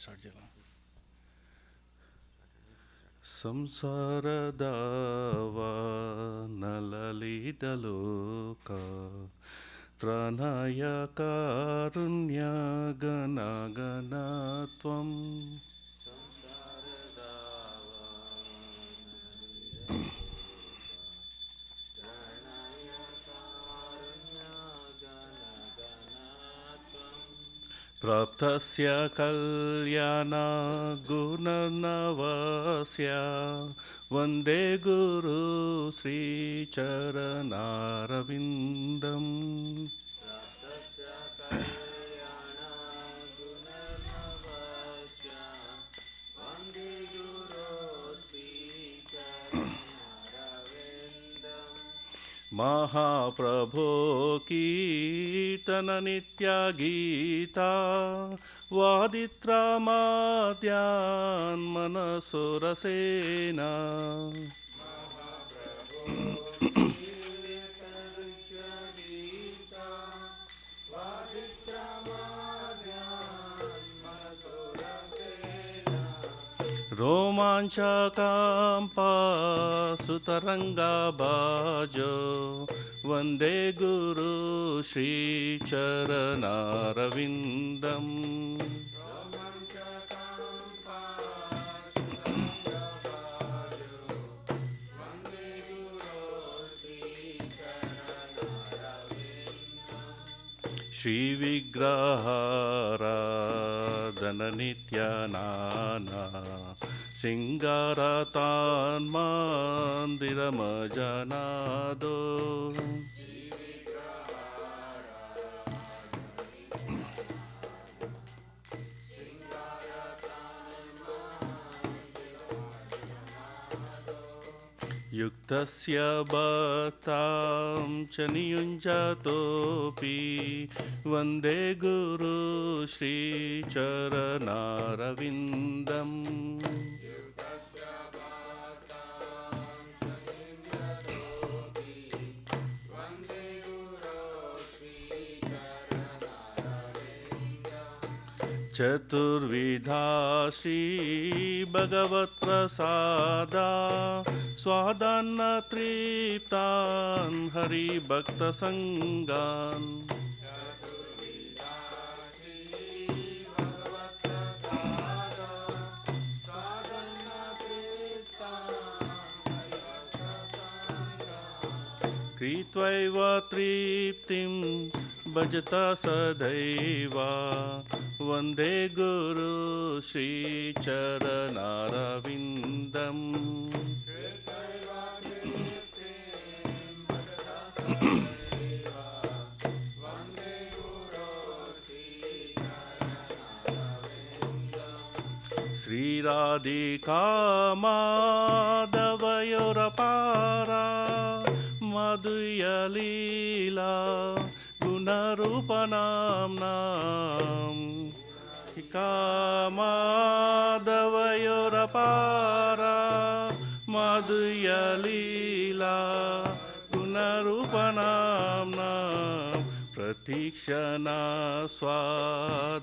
ಸಾಡ್ಜಿಲ್ಲ ಸಂಸಾರದವ ನಲಲಿದಲೋಕ ತ್ರಾಣಾಯ ಕಾರುಣ್ಯ ಗಣ ಗಣತ್ವಂ प्राप्तस्य कल्याण गुणनवस्य वन्दे गुरु श्रीचरणारविन्दम् महाप्रभो कीर्तन नित्या गीता वादित्रामाद्यान् मनसोरसेना रोमाञ्चकाम्पा सुतरङ्गाबाजो वन्दे गुरु श्रीचरणारविन्दम् श्रीविग्रहाराधन नित्यानाना सिंगारतान्मन्दिरमजनादो युक्तस्य भक्तां च नियुञ्जतोऽपि वन्दे गुरु श्रीचरणारविन्दम् चतुर्विधा श्रीभगवत्प्रसादा स्वादन्न तृप्तान् हरिभक्तसङ्गान् कृत्वैव तृप्तिं भजत सदैव वन्दे गुरु श्रीचरणारविन्दम् श्रीराधिका माधवयोरपारा मधुयलीला गुणरूपनाम्नाम् माधवयोरपारा मधुयलीला गुणरूपनाम्नाम् प्रतीक्षणा स्वादनलोलुपास्य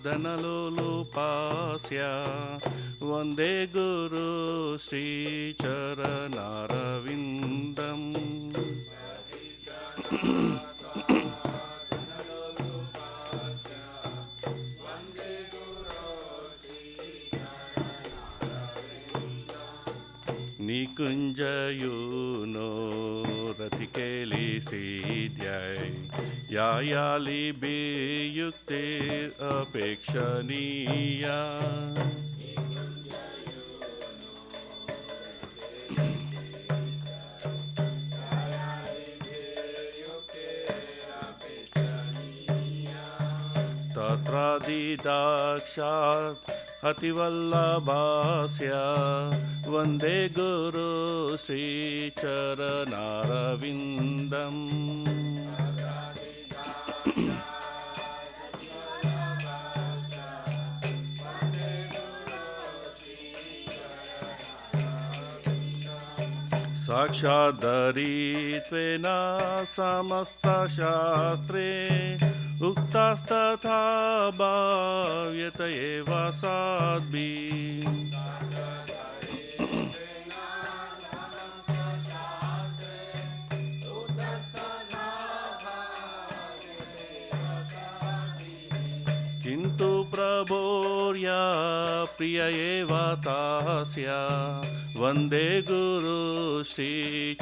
वन्दे गुरु श्रीचरणारविन्दम् निकुञ्जयूनो रतिकेलिसिद्ध्यै यायालिभिर्युक्ते अपेक्षणीया तत्रादिदाक्षात् अतिवल्लभास्य वन्दे गुरु श्रीचरणारविन्दम् साक्षादरित्वेन समस्तशास्त्रे उक्तास्तथा भाव्यत एव साद्भिः किन्तु प्रभोर्या प्रिय एव तास्य वन्दे गुरु श्रीचरणारविन्दम्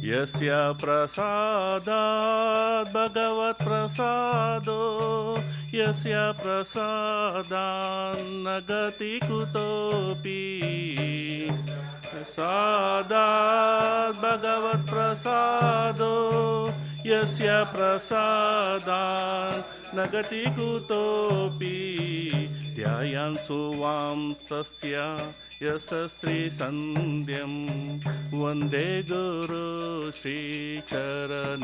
यस्य प्रसादात् भगवत्प्रसादो यस्य प्रसादान्न गति कुतोऽपि प्रसादात् भगवत्प्रसादो यस्य प्रसादान्न गति कुतोऽपि ध्यायान्सु वां तस्य यशस्त्रीसन्ध्यं वन्दे गुरु श्रीचरणारविन्दम्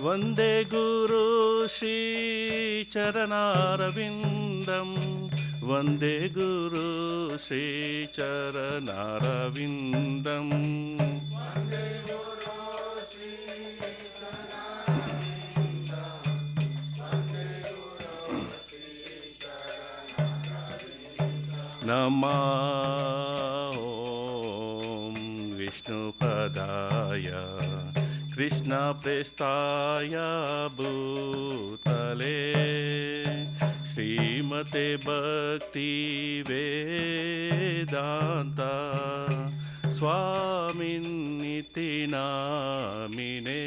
वन्दे गुरु श्रीचरणारविन्दम् वन्दे गुरु श्रीचरणारविन्दम् नमः ॐ विष्णुपदाय कृष्णप्रेष्ठाय भूतले श्रीमते भक्ति वेदांत स्वामिनिति नामिने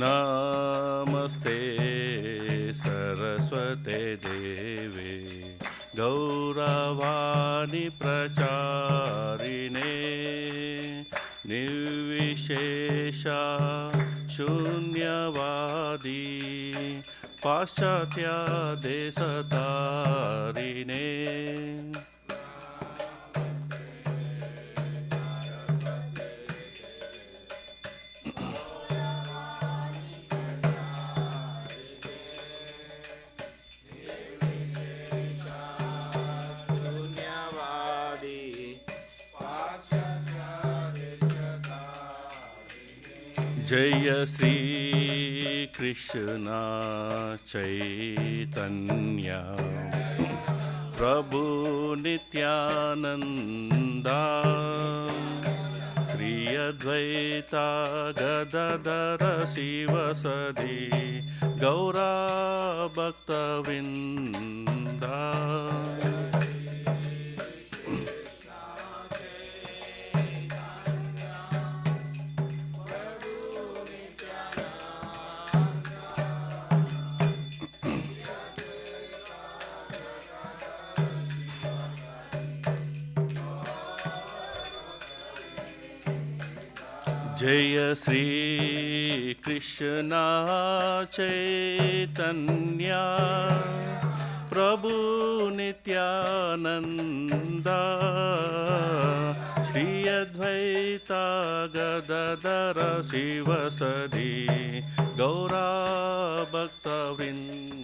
नमस्ते सरस्वते देवे गौरवाणी प्रचारिणे निर्विशेष शून्यवादी पाश्चात्य देशतारिणे जय श्री कृष्ण चैतन्य प्रभु नित्यानंद श्री अद्वैता गदाधर शिवसदि गौरा भक्तवृंद जय श्री कृष्ण चैतन्य प्रभु नित्यानंद श्री अद्वैता गदाधर शिवसदि गौरा भक्तवृंद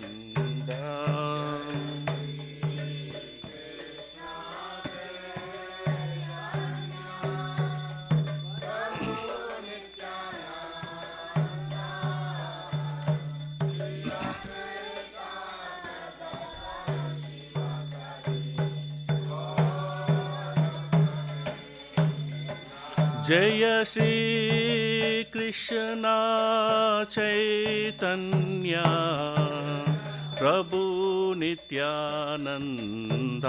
जय श्री कृष्ण चैतन्य प्रभु Nityanand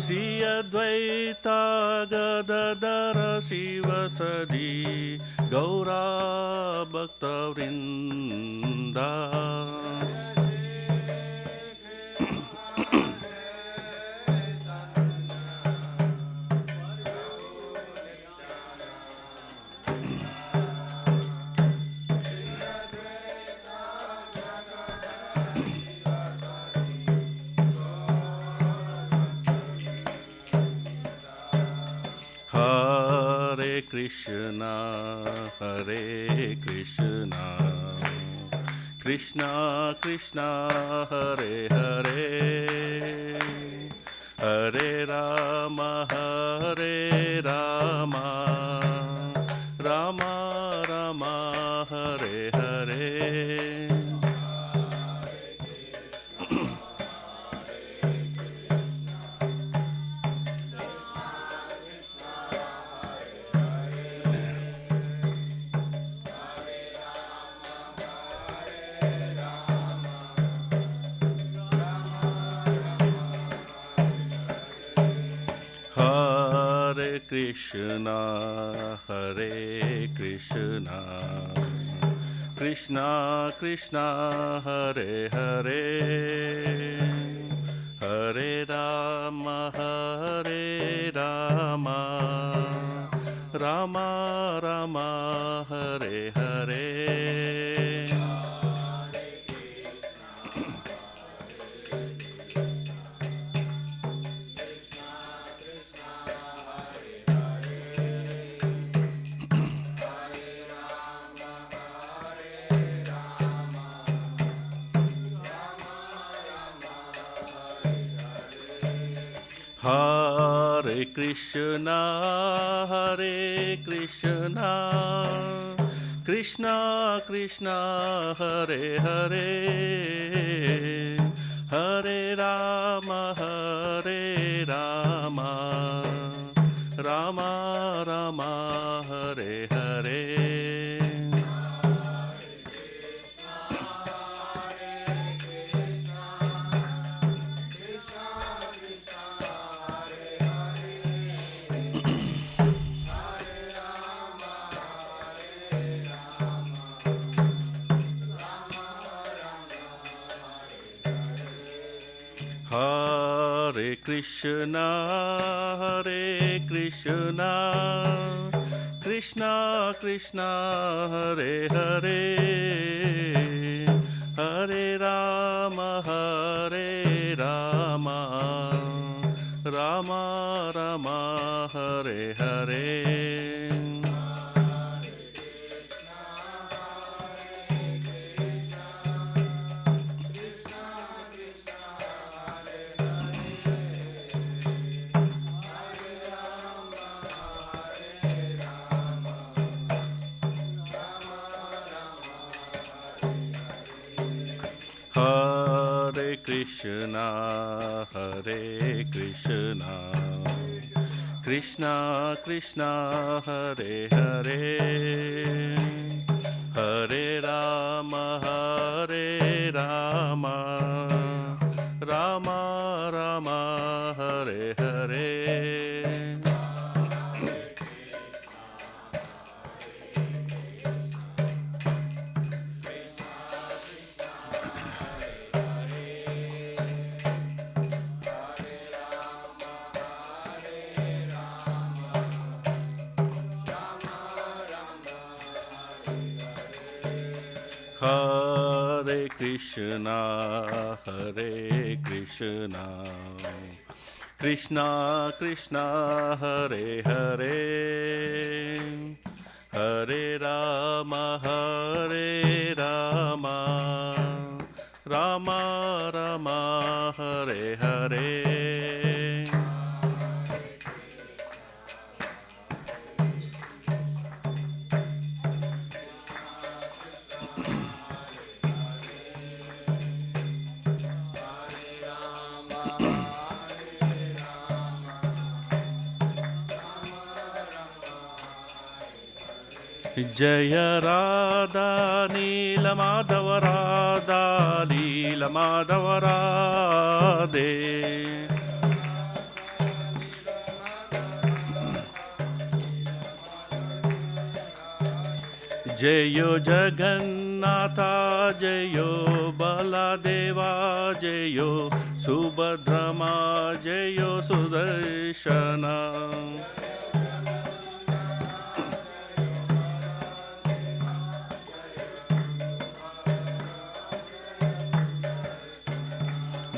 Shri Advaita Gadadhar शिवसदि Gaura भक्तवृन्दा Hare Krishna, Krishna Krishna, Hare Hare, Hare Rama, Rama Rama, Hare Hare. Hare Krishna, Krishna Krishna, Hare Hare, Hare Rama, Rama Rama, Hare Hare. Hare Krishna, Krishna Krishna, Hare Hare, Hare Rama, Rama Rama, Hare Hare. Hare Krishna, Krishna Krishna, Hare Hare, Hare Rama, Rama Rama, Hare Hare. Hare Krishna, Krishna Krishna, Hare Hare, Hare Rama, Rama Rama, Hare Hare. Hare Krishna, Krishna Krishna, Hare Hare, Hare Rama, Rama Rama, Hare Hare. जय राधा नील माधव राधा लील माधव राधे जयो जगन्नाथा जयो बलदेवा जयो सुभद्रमा जयो सुदर्शना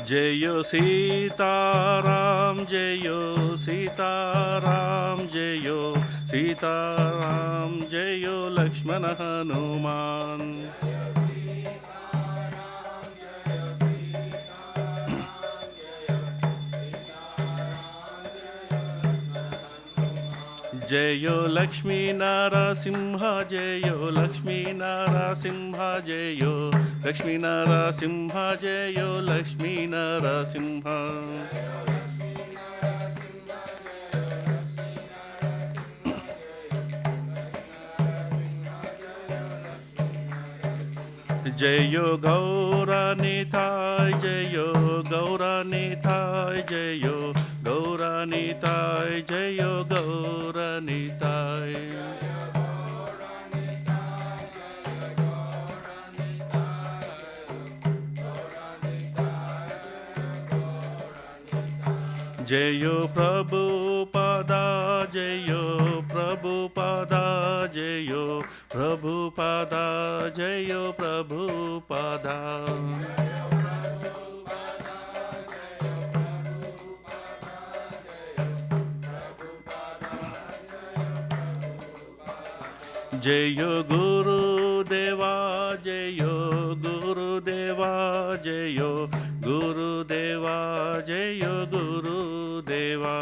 जयो सीताराम जयो सीताराम जयो सीताराम जयो लक्ष्मण हनुमान जयो लक्ष्मी नरसिंह जयो लक्ष्मी नरसिंह जयो लक्ष्मी नरसिंह जयो लक्ष्मी नरसिंह जयो गौरनिताय जयो गौरनिताय जयो गौरनिताय जयो गौरनिताय जयो प्रभुपादा जयो प्रभुपादा जयो प्रभुपादा जयो प्रभुपादा जयो गुरुदेवा जयो गुरुदेवा जयो गुरुदेवा जयो गुरुदेवा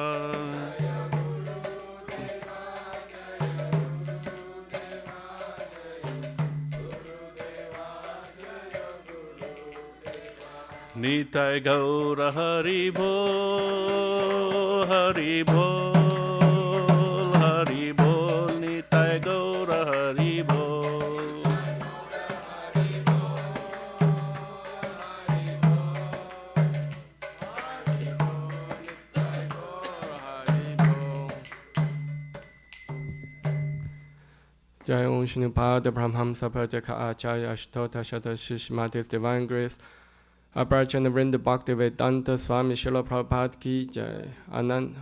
निताय गौर हरि बोल हरि बोल हरि बोल निताय गौर हरि बोल Jai Om Shnupada Brahmamsa Pajaka Acharya Ashtota Shata Shishmatis Divine Grace Abhachan Vrinda Bhakti Vedanta Swami Srila Prabhupada Ki Jai Anand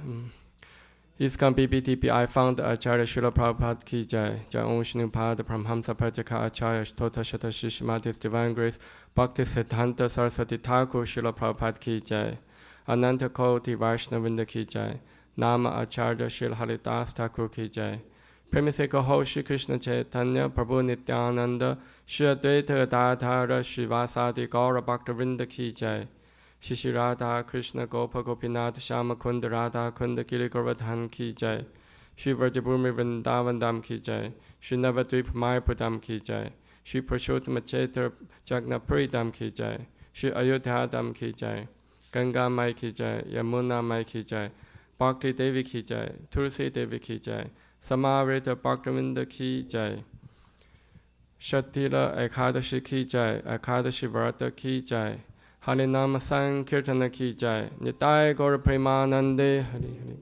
ISKCON PPTPI founder Acharya Srila Prabhupada Ki Jai Jai Om Shnupada Brahmamsa Pajaka Acharya Ashtota Shata Shishmatis Divine Grace Bhakti Siddhanta Saraswati Thakur Srila Prabhupada Ki Jai Ananta Koti Vaishnavinda Ki Jai Nama Acharya Srila Haridas Thakur Ki Jai Premi se kaho Shri Krishna Chaitanya Prabhu Nityananda Shri Advaita Gadadhara Srivasadi Gaura Bhaktivinoda Ki Jai Shri Shri Radha Krishna Gopa Gopinath Shama Kunda Radha Kunda Giri Govardhan Ki Jai Shri Vrajabhumi Vrindavandam Ki Jai Shri Navadvip Mayapurdam Ki Jai Shri Purushottam Chaitra Jagnapuridam Ki Jai Shri Ayodhyadam Ki Jai Ganga Mai Ki Jai Yamuna Mai Ki Jai Bhakti Devi Ki Jai Tulsi Devi Ki Jai Samarita Bhaktivinoda Ki Jai Shatila Ekadashi Ki Jai Ekadashi Vrata Ki Jai Harinama Sankirtana Ki Jai Nitai Gaura Premanande Hari Hari.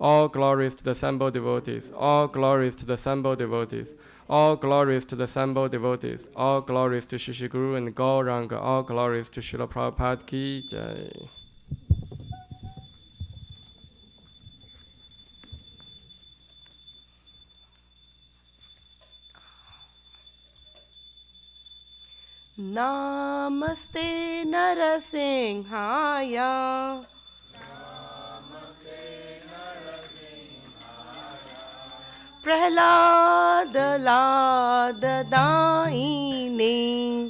All glories to the assembled devotees, all glories to the assembled devotees, all glories to the assembled devotees, all glories to Shri Guru and Gauranga, all glories to Srila Prabhupada Ki Jai. Namaste Narasimhaya Prahlada Lada Daine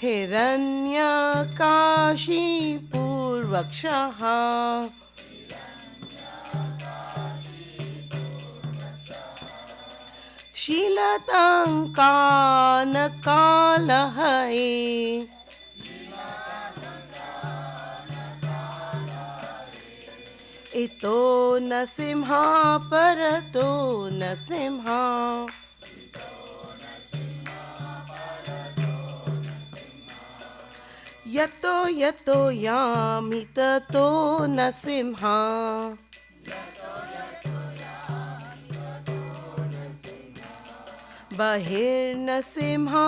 Hiranya Kashi Purvakshaha Shilatanka Kalahai Ito Nasimha Parato Nasimha Yato Yato Yami Tato Nasimha बहिर्नसिंहा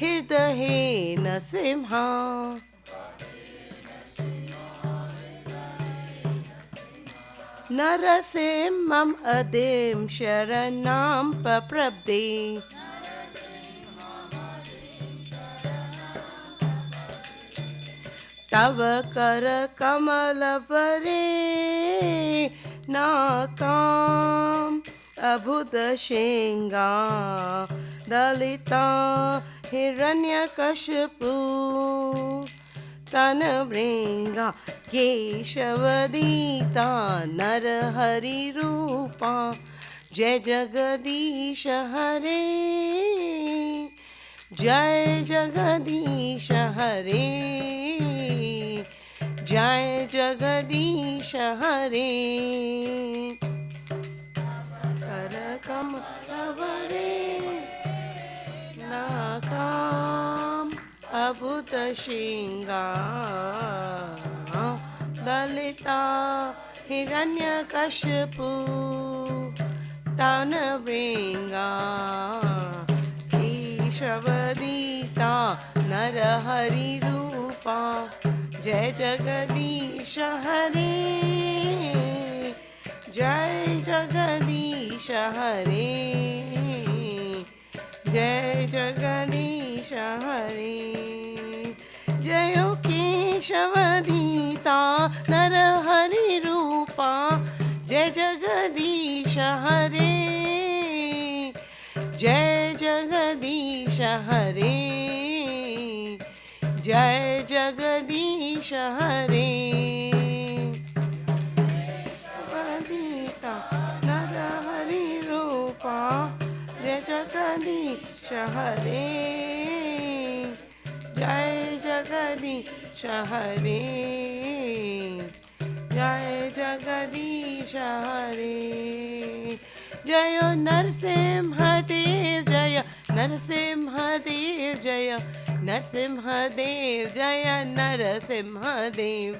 हृदये नसिंहा नरसिंहम् अदिं शरणं पप्रब्धे तव कर कमलवरे नाकाम् अभुत शेंगा दलिता हिरण्यकशिपु तनवृंगा केशवदीता नरहरि रूपा जय जगदीश हरे जय जगदीश हरे जय जगदीश हरे कर कमलवरे नाकाम अभुत श्रृंगा दलिता हिरण्यकशिपु तनवृंगा केशवदीता नरहरि रूपा जय जगदीश हरे जय जगदीश हरे जय जगदीश हरे जय केशवदीता नरहरि रूपा जय जगदीश हरे जय जगदीश हरे जय जगदीश हरे केशवदीता नरहरि रूपा जय जगदीश हरे जय जगदीश हरे जय जगदीश हरे जय नरसिंहदेव जय नरसिंहदेव जय नरसिंहदेव जय नरसिंहदेव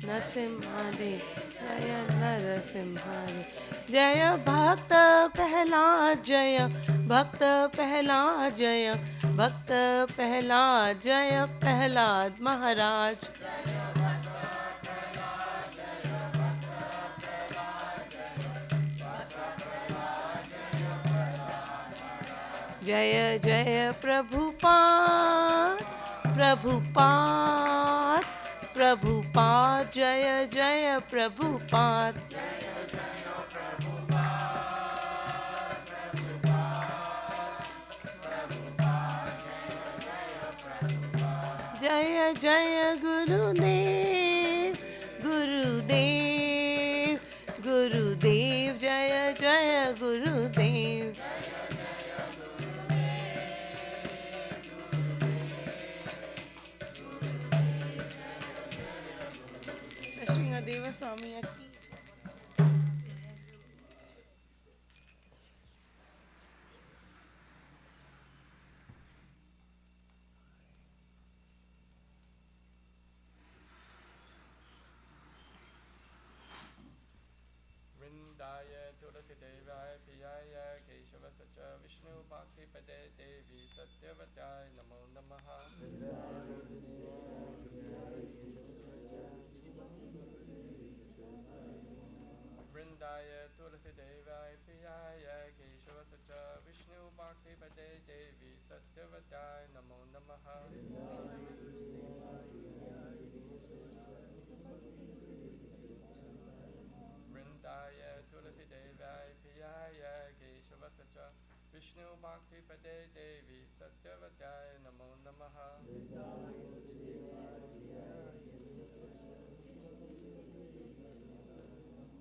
नरसिंहदेव जय नरसिंहदेव जय भक्त प्रहलाद जय भक्त प्रहलाद जय भक्त प्रहलाद जय प्रहलाद महाराज जय जय प्रभुपाद प्रभुपाद प्रभुपाद जय जय प्रभुपाद जय जय गुरुदेव गुरुदेव गुरुदेव जय जय गुरुदेव नृसिंहदेव स्वामी की वृंदाय तुलसी देवाय प्रियाय केशव सच विष्णु भक्ति पदे देवी सत्यवत्याय नमो नमः वृंदाय तुलसी देवाय प्रियाय केशव सच विष्णु भक्ति पदे देवी सत्यवत्याय नमो नमः वृंदाय तुलसी देवाय प्रियाय केशव सच विष्णु भक्ति पदे देवी सत्यवत्याय नमो नमः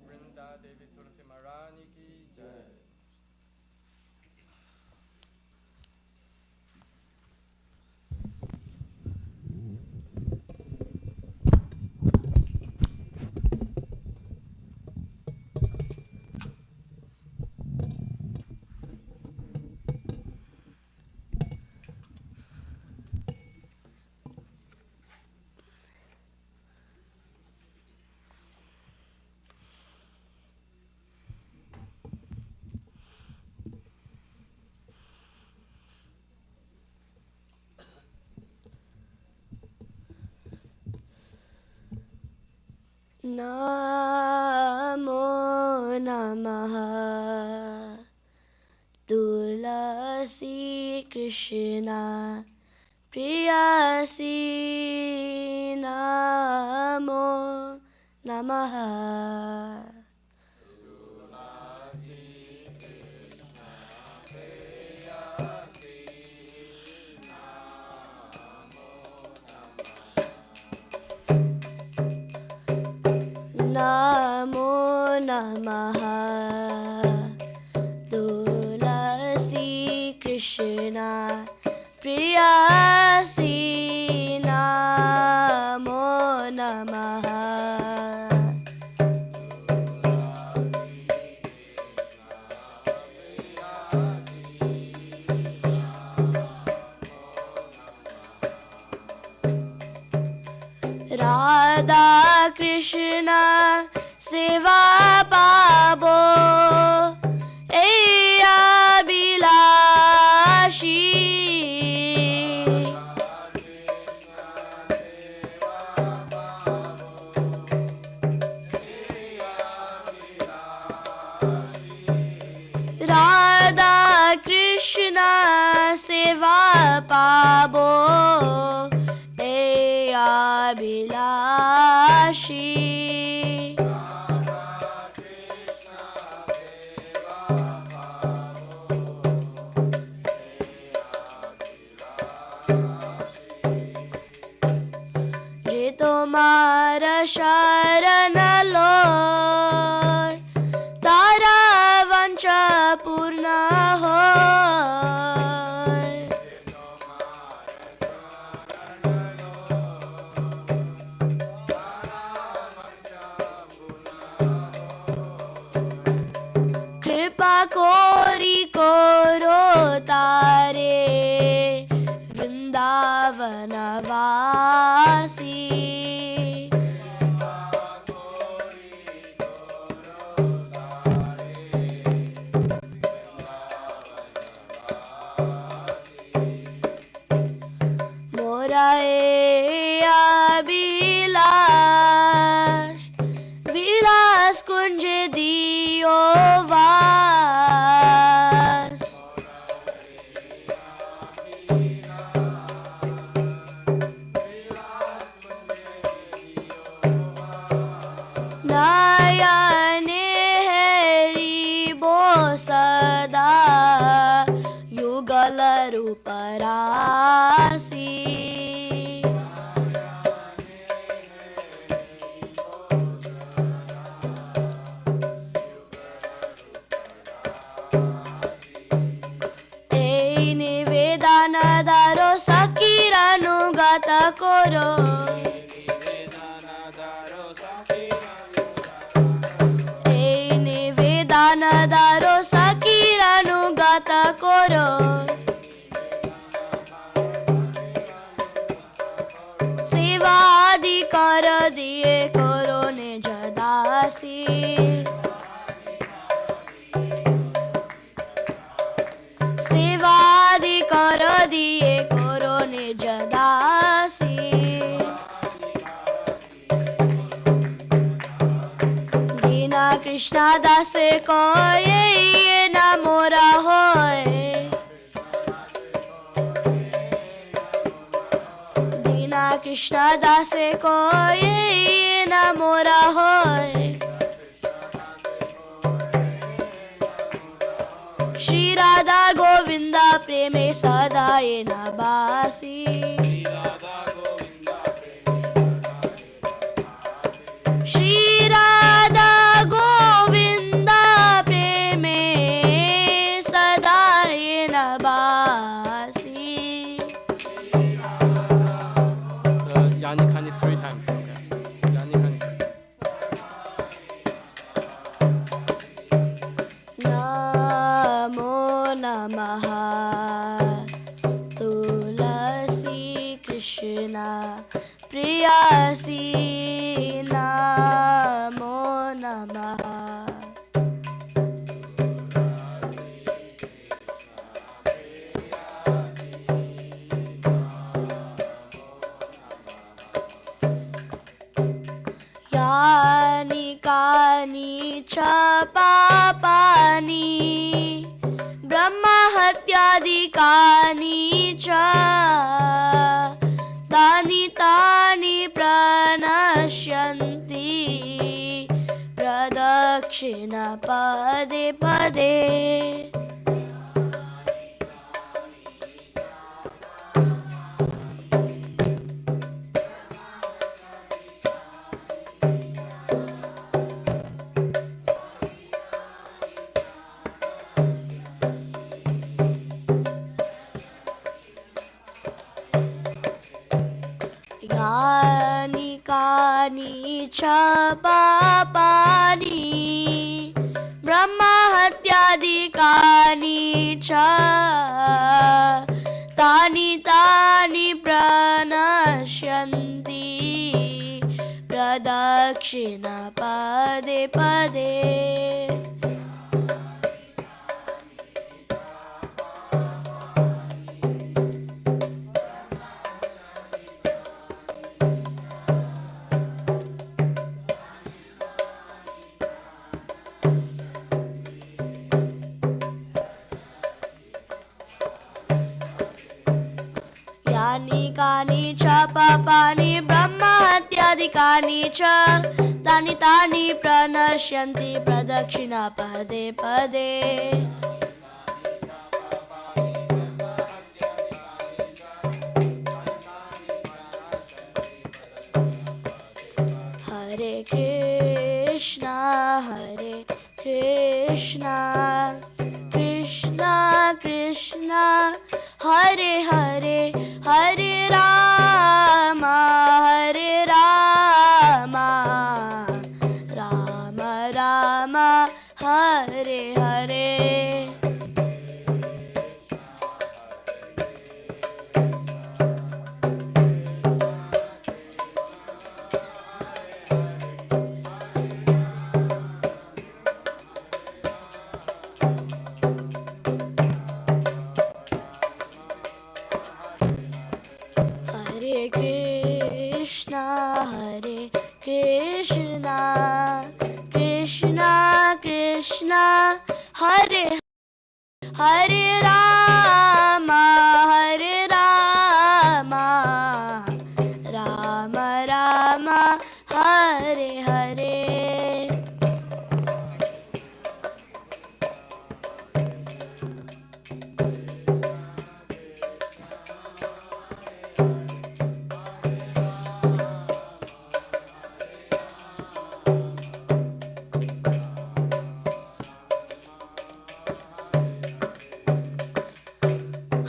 वृंदा देवी तुलसी महारानी की जय Namo Namaha Tulasi Krishna Priyasi Namo Namaha Namo Namaha Tulasi Krishna Priyasi Namo Namaha Radha Krishna Seva Pabo Eya Bilashi Radha Krishna Seva Pabo Eya Bilashi Je tomara sharan loy Tara vancha purna hoy Kripa kori koro tare Vrindavana vasi Mora Abilash Vilas kunje diyo vas Nayane heri bo sada Yugal ruparasi Ei nivedana daro sakiranu gata koro Ei nivedana daro sakiranu gata koro Sevadi kar diye koro ne jadasi Sevadi kar diye koro ne jadasi Dina Krishna dase koye na mora hoy Dina Krishna dase koye na mora hoy Shri Radha Govinda preme sadaye nabasi Shri Radha Govinda preme sadaye nabasi Yani Kani 3 times. Okay. Yani Kani 3. Namo Namaha Tulasi Krishna Priyasi Namo Namaha Ya पापानि ब्रह्महत्यादिकानि च तानि तानि प्रणश्यन्ति प्रदक्षिण पदे पदे यानि कानि च पापानि ब्रह्महत्यादिकानि च तानि तानि प्रणश्यन्ति प्रदक्षिण पदे पदे यानि कानि च पापानि ब्रह्महत्यादिकानि च तानि तानि प्रणश्यन्ति प्रदक्षिण पदे पदे हरे कृष्णा कृष्णा कृष्णा हरे हरे हरे राम राम राम हरे हरे कृष्णा कृष्णा कृष्णा हरे हरे राम राम राम हरे हरे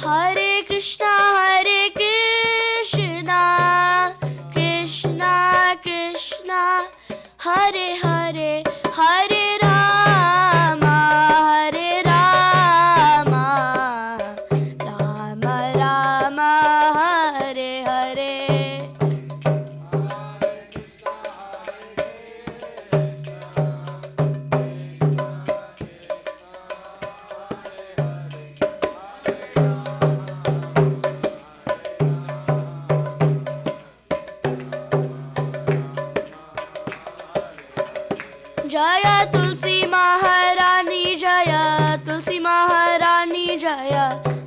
हरे कृष्णा कृष्णा कृष्णा हरे हरे हरे राम राम राम हरे हरे जय तुलसी महारानी जय तुलसी महारानी जय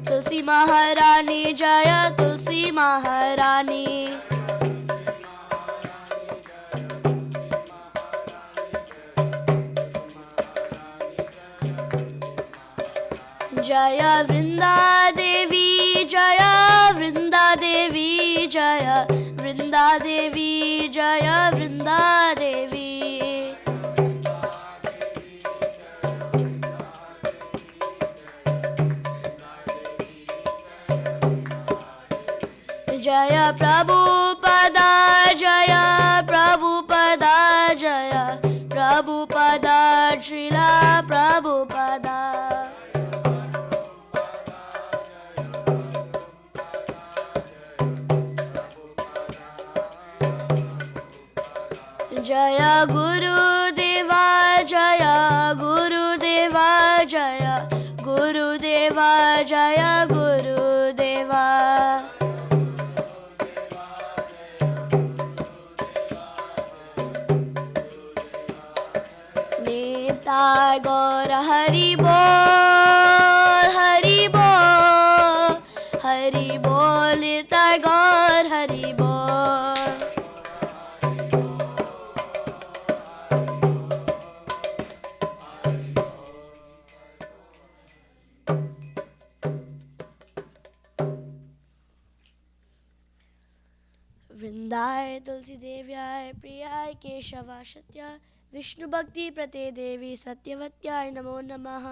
तुलसी महारानी जय तुलसी महारानी जय वृंदा देवी जय वृंदा देवी जय वृंदा देवी जय वृंदा देवी जय प्रभुपदा जय प्रभुपदा जय प्रभुपदा श्रीला प्रभुपदा जय गुरुदेवा जय गुरुदेवा जय गुरुदेवा जय गुरुदेवा Nitai Gaur Hari Bol, Hari Bol, Hari Bol, Nitai Gaur Hari Bol. वृंदाय तुलसी देव्याय प्रियाय केशवाशत्याय विष्णु भक्ति प्रते देवी सत्यवत्याय नमो नमः.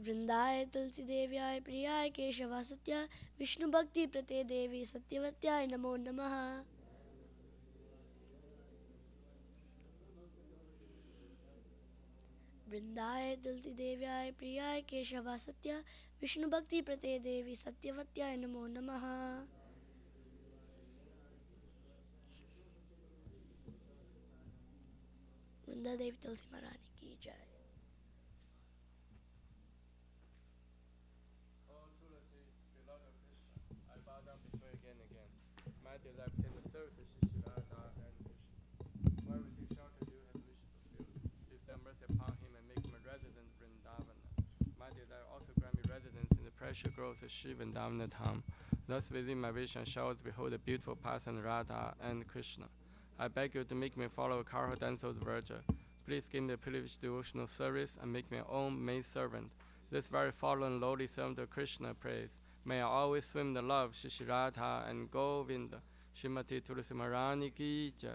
वृंदाय तुलसी देव्याय प्रियाय केशवासत्याय विष्णु भक्ति प्रते देवी सत्यवत्याय नमो नमः. वृंदाय तुलसी देव्याय प्रियाय केशवासत्याय विष्णु भक्ति प्रते देवी सत्यवत्याय नमो नमः. वृंदा देवी तुलसी महारानी की जय. My desire to the service of Shishirada and Krishna. Wherever you shelter, you have wish fulfilled. Please have mercy upon him and make him a resident Vrindavana. My desire also grant me residence in the precious groves of Shiva and Vrindavan Dham. Thus within my vision shall behold the beautiful person Radha and Krishna. I beg you to make me follow Karha Danso's virgin. Please give me the privileged devotional service and make me my own maid servant. This very fallen lowly servant of Krishna prays. May I always swim in the love Shishirada and Govinda. Srimati Tulsi Maharani ki jai.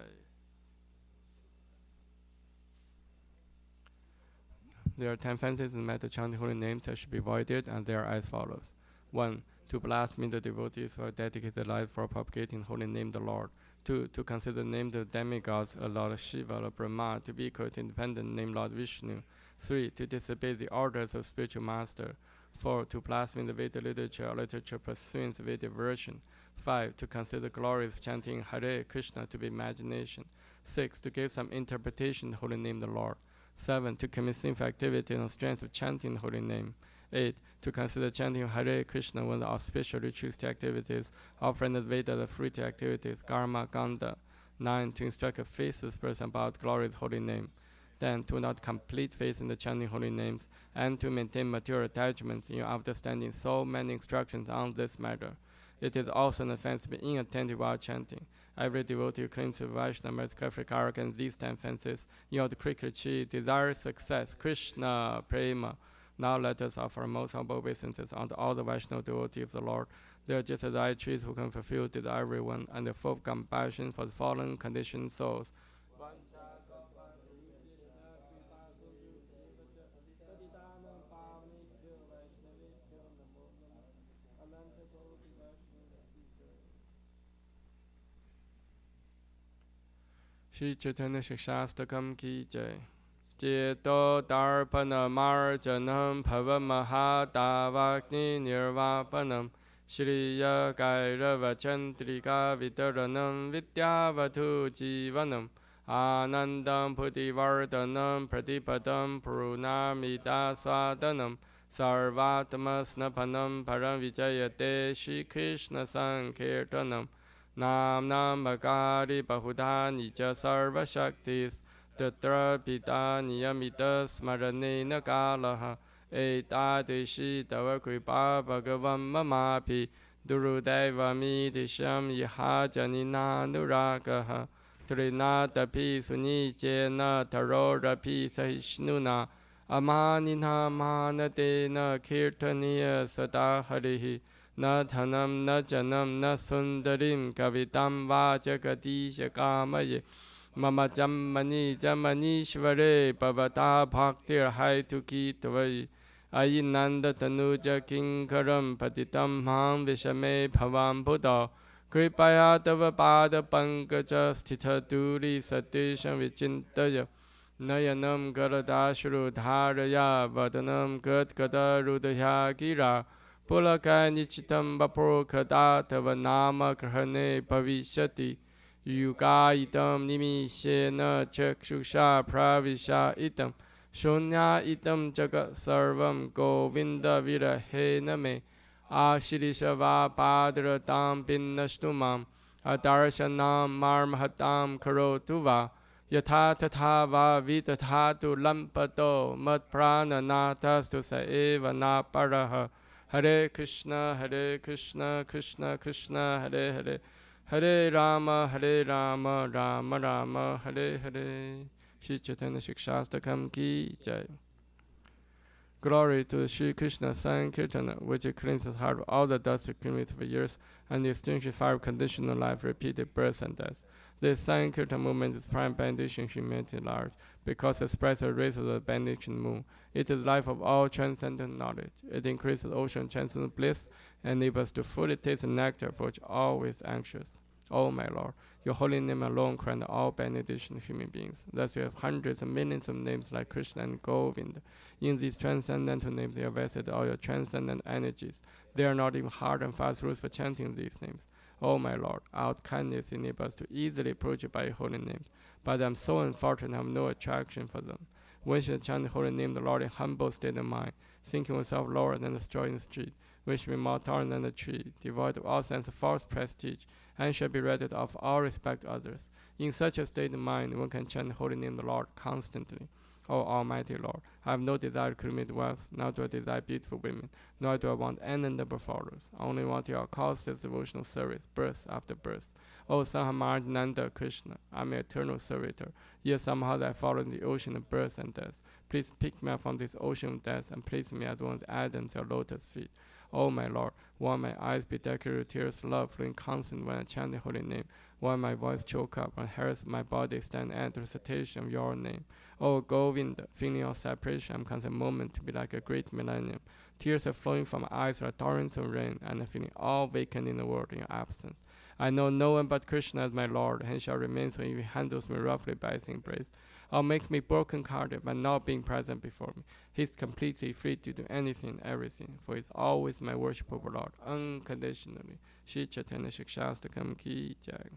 There are 10 fences in matter chanting holy names that should be avoided, and they are as follows. 1. To blaspheme the devotees who have dedicated their life for propagating holy name the Lord. 2. To consider the name of the demigods, a Lord Shiva or Brahma, to be equal to independent name Lord Vishnu. 3. To disobey the orders of spiritual master. 4. To blaspheme the Vedic literature or literature pursuing the Vedic version. 5. To consider the glories of chanting Hare Krishna to be imagination. 6. To give some interpretation of the holy name of the Lord. 7. To commit sinful activity on the strength of chanting the holy name. 8. To consider chanting Hare Krishna one of the auspicious ritualistic activities, offering the Veda the fruitive activities, Karma Ganda. 9. To instruct a faithless person about the glory of the holy name. 10. To not complete faith in the chanting holy names, and to maintain material attachments in understanding so many instructions on this matter. It is also an offense to be inattentive while chanting. Every devotee who claims to Vaishnava is carefully arrogant these 10 offenses in order to quickly achieve desired success. Krishna Prema. Now let us offer most humble obeisances unto all the Vaishnava devotees of the Lord. They are just as I trees who can fulfill to everyone, and are full of compassion for the fallen conditioned souls. Shri Chaitanya Shastakam ki jai. Cheto Darpana Marjanam Bhavamahadavagni Nirvapanam Shriya Kairava Chandrika Vitaranam Vidyavatu Jivanam Anandam Putivardanam Pratipadam Purunamita Swadanam Sarvatma Snapanam Param Vijayate Shri Krishna Sankirtanam Nam Namakari Bahuda Nija Sarva Shaktis Tatra Pita Niyamita Smaranena Kalaha Etadishi Tava Kripa Bhagavam Mamapi Durudeva Midisham Yaha Janina Nuragaha Trinatapi Sunijena Tarorapi Sahishnuna Amanina Manatena Kirtaniya Sadaharihi Na dhanam na janam na sundarim kavitam vajagadisha kamaye mama jammani jamanishvare pavata bhaktir haituki tvai ayinanda tanuja kinkaram patitam ham vishame bhavam buddha kripaya tava pada pankaja sthita duri satisham vichintaya nayanam garadashru dharaya vadanam gadgada rudaya gira Pulaka nichitam vapur kada tava nama grahane bhavishati yuga itam nimishena chakshusha pravisha itam shunya itam jagat sarvam govinda virahena me ashirishava padratam pinnashtumam Adarshanam marmahatam karotu va yatha tatha va vitatha lampato mat prana natastu sa eva na paraha. Hare Krishna, Krishna Krishna, Hare Hare, Hare Rama, Rama Rama, Hare Hare. Shri Chaitanya Shikshastakam ki jai. Glory to Sri Krishna Sankirtana, which cleanses heart of all the dust accumulated for years and extinguishes fire of conditional life, repeated birth and death. This Sankirtan movement is prime benediction humanity at large, because it spreads the rays of the benediction moon. It is life of all transcendent knowledge. It increases ocean transcendent bliss and enables us to fully taste the nectar for which always anxious. O my Lord, your holy name alone grants all benediction to human beings. Thus you have hundreds and millions of names like Krishna and Govinda. In these transcendental names, you have vested all your transcendent energies. There are not even hard and fast rules for chanting these names. O my Lord, our kindness enables us to easily approach you by your holy names, but I am so unfortunate I have no attraction for them. One should chant the holy name of the Lord in humble state of mind, thinking oneself lower than the straw in the street. We should be more tolerant than the tree, devoid of all sense of false prestige, and should be ready to offer all respect to others. In such a state of mind, one can chant the holy name of the Lord constantly. O Almighty Lord, I have no desire to accumulate wealth, nor do I desire beautiful women, nor do I want any number of followers. I only want your constant devotional service, birth after birth. O Sahamarjananda Krishna, I am your eternal servitor. Yet somehow I fall in the ocean of birth and death. Please pick me up from this ocean of death and place me as one of the Adams at your lotus feet. O my Lord, while my eyes be decorated with tears of love flowing constant when I chant the holy name, while my voice choke up and hairs my body stand at the recitation of your name. O Govinda, feeling your separation, I'm considered a moment to be like a great millennium. Tears are flowing from my eyes like torrents of rain, and I'm feeling all vacant in the world in your absence. I know no one but Krishna as my Lord, and shall remain so if he handles me roughly by his embrace, or makes me broken-hearted by not being present before me. He is completely free to do anything and everything, for he is always my worshipable Lord, unconditionally. Shri Chaitanya Shikshastakam ki jai.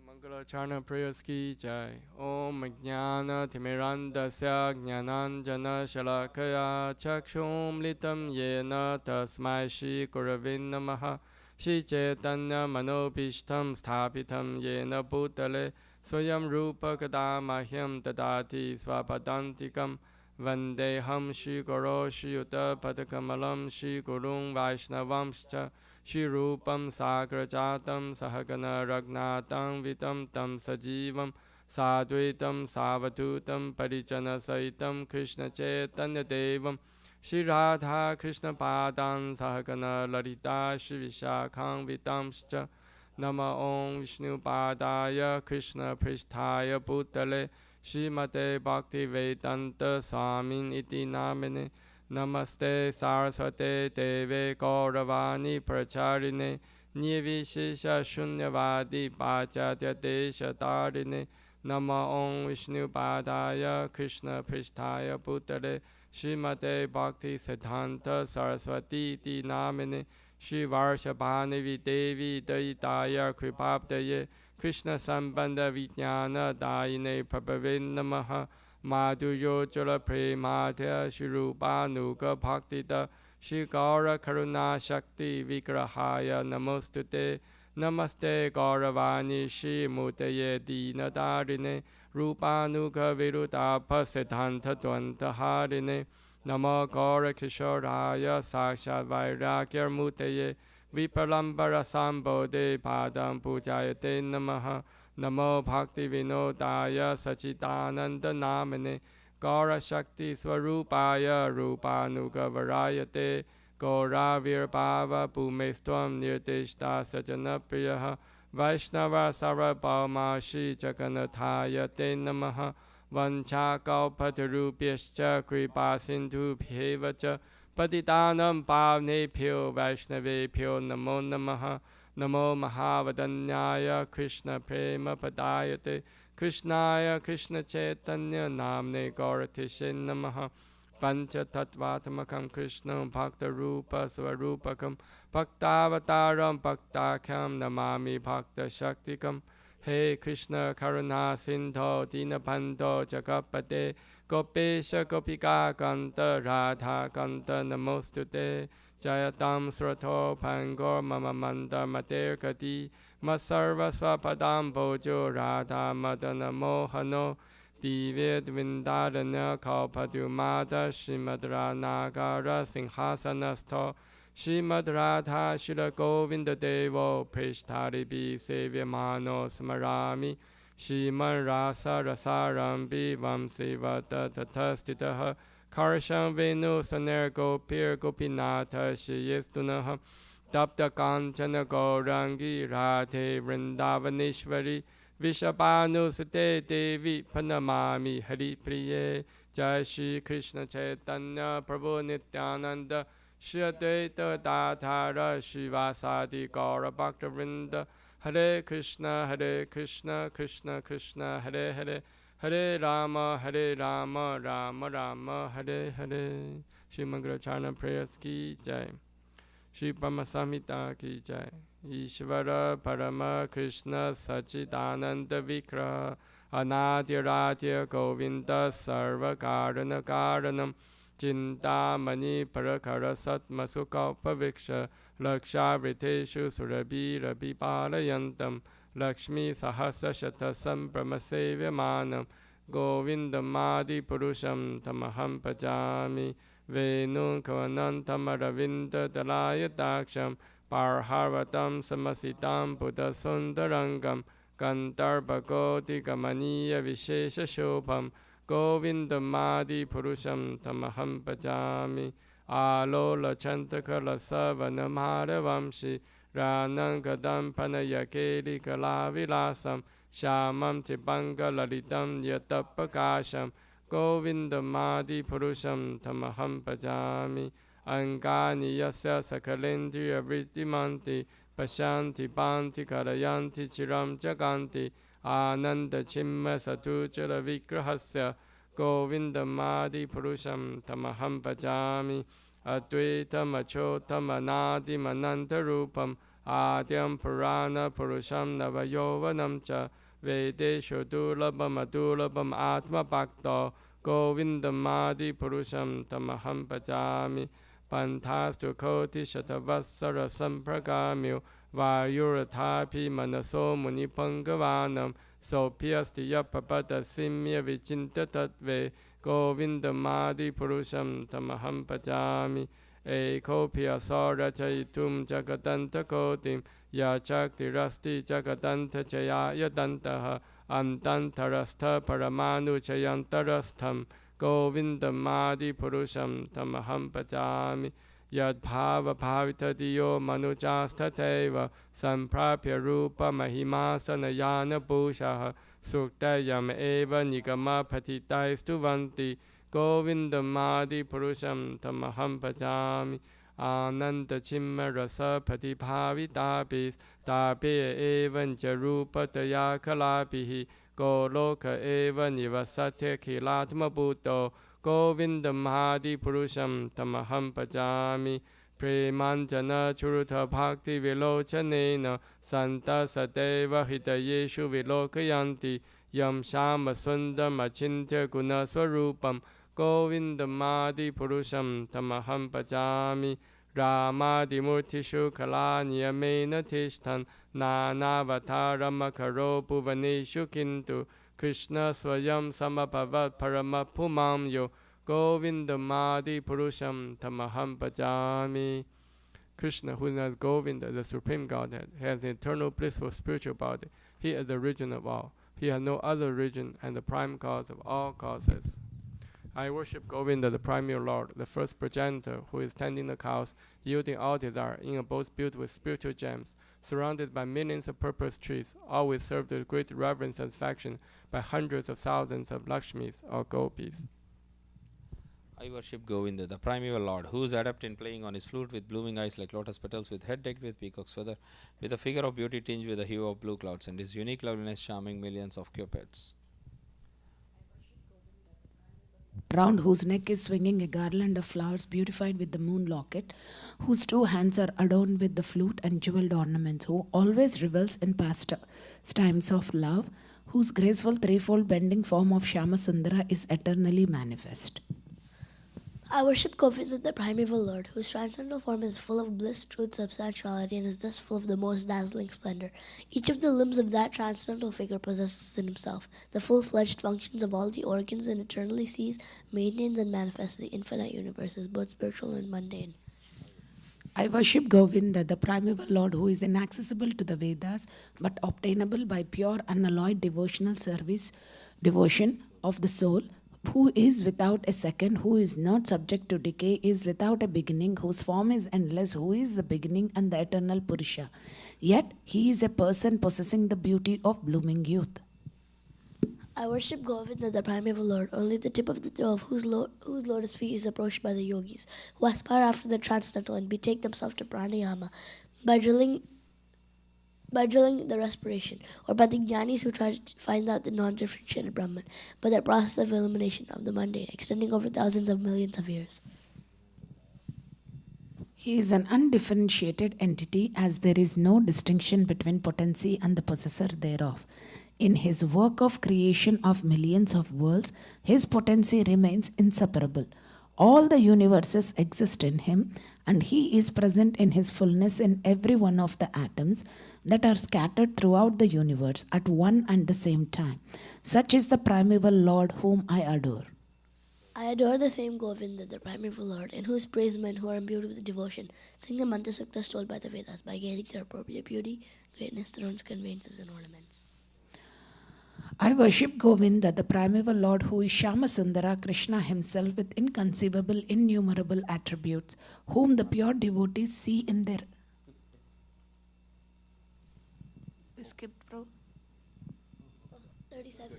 Mangala Charna prayers ki jai. Om Jnana Timirandasya Jnananjana Shalakaya Chakshum Litam Yena Tasmai Shri Gurave Namaha. Shri Chaitanya Manobishtam Sthapitam Yena Bhutale Swayam Rupa Kadamahyam Dadati Swapadantikam Vandeham Shri Guru Shri Yuta Padakamalam Shri Gurung Vaishnavamscha Shri Rupam Sagrajatam Sahagana Ragnatam Vitam Tam Sajivam Sadvaitam Savadutam Parijana Saitam Krishna Chaitanya Devam Shri Radha Krishna Padan Sahagana Lalita Shri Vishakham Vitamscha Nama Om Vishnu Padaya Krishna Pristhaya Bhutale Srimate Bhakti Vedanta Swamin Iti Namine Namaste Saraswate Deve Gauravani Pracharine Nirvishesha Shunyavadi Bhajatya Desha Tarine Nama Om Vishnu Padaya Krishna Pristhaya Bhutale Srimate Bhakti Siddhanta Saraswati Iti Namine Shri Varshabhanavi Devi Daitaya Kripabdaye Krishna Sambandha Vijnana Daine Prabhave Namaha Madhuryo Jala Premadhya Shri Rupanuga Bhaktida Shri Gaura Karuna Shakti Vigrahaya Namostute Namaste Gauravani Shri Mutaye Dina Darine Rupanuga Virudabha Siddhanta Dvanta Harine Namo Gaura Kishoraya Sakshat Vairagyar Mutaye Vipalambara Sambodhe Padam Pujayate Namaha Namo Bhakti Vinodaya Sachidananda Namane Gaura Shakti Swarupaya Rupanuga Varayate Gaura Virbhava Bhumestvam Nirdeshta Sajana Priyaha Vaishnava Sarabhama Shri Jaganathaya Te Namaha Vancha Kalpatarubhyascha Kripa Sindhu Bhevacha Patitanam Pavnebhyo Vaishnavebhyo Namo Namaha Namo Mahavadanyaya Krishna Prema Padayate Krishnaya Krishna Chaitanya Namne Gauratishe Namaha Pancha Tattvatmakam Krishna Bhakta Rupa Svarupakam Bhaktavataram Bhaktakham Namami Bhakta Shaktikam Hey Krishna Karuna Sindho Dinabandho Jagapate Gopesha Gopika Kanta Radha Kanta Namostute Jayatam Surato Pangor Mama Manda Mater Kati Masarva Swapadam Bojo Radha Madana Mohano Divya Vindadana Kalpadumada Shimadra Nagara Singhasanasto Shrimad Radha Shila Govinda Devo Prishtari Bi Sevyamano Smarami Shrimad Rasa Rasarambi Vamsivata Tatastitaha Karsham Venu Saner Gopir Gopinatha Shiyestunaha Tapta Kanchana Gaurangi Radhe Vrindavaneshwari Vishabhanu Sute Devi Panamami Hari Priye Jai Shri Krishna Chaitanya Prabhu Nityananda Shri Advaita Dadhara Shivasadi Gaura Bhakta Vrinda Hare Krishna Krishna Krishna Hare Hare Hare Rama Rama Rama Hare Hare. Shri Mangalacharna prayers ki jai. Shri Brahma Samhita ki jai. Ishvara Parama Krishna Sachidananda Vigraha Anadya Govinda Sarva Karana Karanam Chintamani Parakara Satmasuka Paviksha Lakshavriteshu Surabhi Rabhi Palayantam Lakshmi Sahasra Shata Sambrahmasevyamanam Govindamadi Purusham Tamaham Pajami Venun Kavanantamaravinda Dalaya Daksham Parharvatam Samasitam Buddha Sundarangam Gandharvagoti Gamaniya Vishesha Shobham Govindamadi Purusham Tamaham Bhajami Alola Chantakala Savanamhara Vamshi Ranang Gadam Panayakeli Kalavilasam Shamam Tibanga Lalitam Yatapakasham Govindamadi Purusham Tamaham Bhajami Angani Yasya Sakalendriya Vriddhimanti Pashanti Banti Karayanti Chiram Jaganti Ananda Chimma Satuchara Vigrahasya Govindamadi Purusham Tamaham Bhajami Advaitam Achotam Anadim Anantarupam Adyam Purana Purusham Navayovanam Cha Vedesho Durlabam Adurlabam Atma Bhakta Govindamadi Purusham Tamaham Bhajami Pantastu Koti Shatavassara Sampragamyo Vayuratapi Manaso Munipangavanan Sopyasti Yapapada Simya Vichinta Tatve Govindamadi Purusham Tamaham Pajami Ekopya Sora Chaitum Jagadanta Kotim Yachakti Rasti Jagadanta Chaya Yadantaha Antantarastha Paramanu Chayantarastham Govindamadi Purusham Tamaham Pajami Yad Bhava Bhavita Diyo Manujastateva Samprapya Rupa Mahimasana Yana Bhushaha Suktayam Eva Nigama Patitai Stuvanti Govindamadi Purusham Tamaham Pajami Ananda Chimma Rasa Patibhavitapis Tape Evan Jarupa Taya Kalapihi Goloka Eva Nivasatya Kilatma Bhutto Govindamadi Purusham Tamaham Pajami Premanjana Churuta Bhakti Vilochanena Santa Sadeva Hitayeshu Vilokayanti Yam Shama Sundar Machintya Guna Swarupam Govindamadi Purusham Tamaham Pajami Ramadi Murtishu Kalanyamena Tishtan Nanavatarama Bhuvaneshu Kintu Krishna Swayam Samapavat Paramapumam Yo Govindamadi Purusham Tamaham Bhajami. Krishna, who is Govinda, the Supreme Godhead, has an eternal blissful spiritual body. He is the origin of all. He has no other origin and the prime cause of all causes. I worship Govinda, the primary Lord, the first progenitor, who is tending the cows, yielding all desire, in abodes built with spiritual gems, surrounded by millions of purple trees, always served with great reverence and affection by hundreds of thousands of Lakshmis or Gopis. I worship Govinda, the primeval Lord, who is adept in playing on his flute with blooming eyes like lotus petals, with head decked with peacock's feather, with a figure of beauty tinged with the hue of blue clouds, and his unique loveliness charming millions of cupids. Round whose neck is swinging a garland of flowers beautified with the moon locket, whose two hands are adorned with the flute and jeweled ornaments, who always revels in pastimes of love, whose graceful threefold bending form of Shama Sundara is eternally manifest. I worship Govinda, the primeval Lord, whose transcendental form is full of bliss, truth, substantiality, and is thus full of the most dazzling splendor. Each of the limbs of that transcendental figure possesses in himself the full-fledged functions of all the organs and eternally sees, maintains, and manifests the infinite universes, both spiritual and mundane. I worship Govinda, the primeval Lord who is inaccessible to the Vedas but obtainable by pure unalloyed devotional service, devotion of the soul, who is without a second, who is not subject to decay, is without a beginning, whose form is endless, who is the beginning and the eternal Purusha. Yet he is a person possessing the beauty of blooming youth. I worship Govinda, the primeval Lord, only the tip of the toe of whose lotus feet is approached by the yogis, who aspire after the transcendental and betake themselves to pranayama by drilling the respiration, or by the jnanis who try to find out the non-differentiated Brahman, by their process of elimination of the mundane, extending over thousands of millions of years. He is an undifferentiated entity, as there is no distinction between potency and the possessor thereof. In his work of creation of millions of worlds, his potency remains inseparable. All the universes exist in him, and he is present in his fullness in every one of the atoms that are scattered throughout the universe at one and the same time. Such is the primeval Lord whom I adore. I adore the same Govinda, the primeval Lord, in whose praise men who are imbued with devotion sing the mantra suktas told by the Vedas by gaining their appropriate beauty, greatness, thrones, conveyances, and ornaments. I worship Govinda, the primeval Lord who is Shyamasundara, Krishna himself with inconceivable, innumerable attributes, whom the pure devotees see in their... Skipped, bro. 37.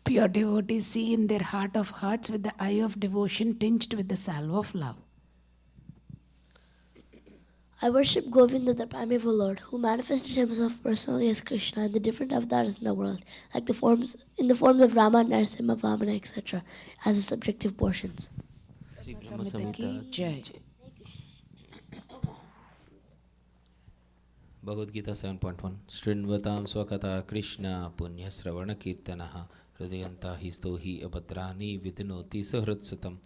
Pure devotees see in their heart of hearts with the eye of devotion tinged with the salve of love. I worship Govinda, the primeval Lord, who manifested himself personally as Krishna in the different avatars in the world, like the forms of Rama, Narasimha, Vamana, etc., as the subjective portions. Samhita ki jai. Bhagavad Gita 7.1 Srinvatam Swakata Krishna Punya Sravana Kirtanaha Hridayanta Histo Hi Abhadrani Vidinoti Sahritsatam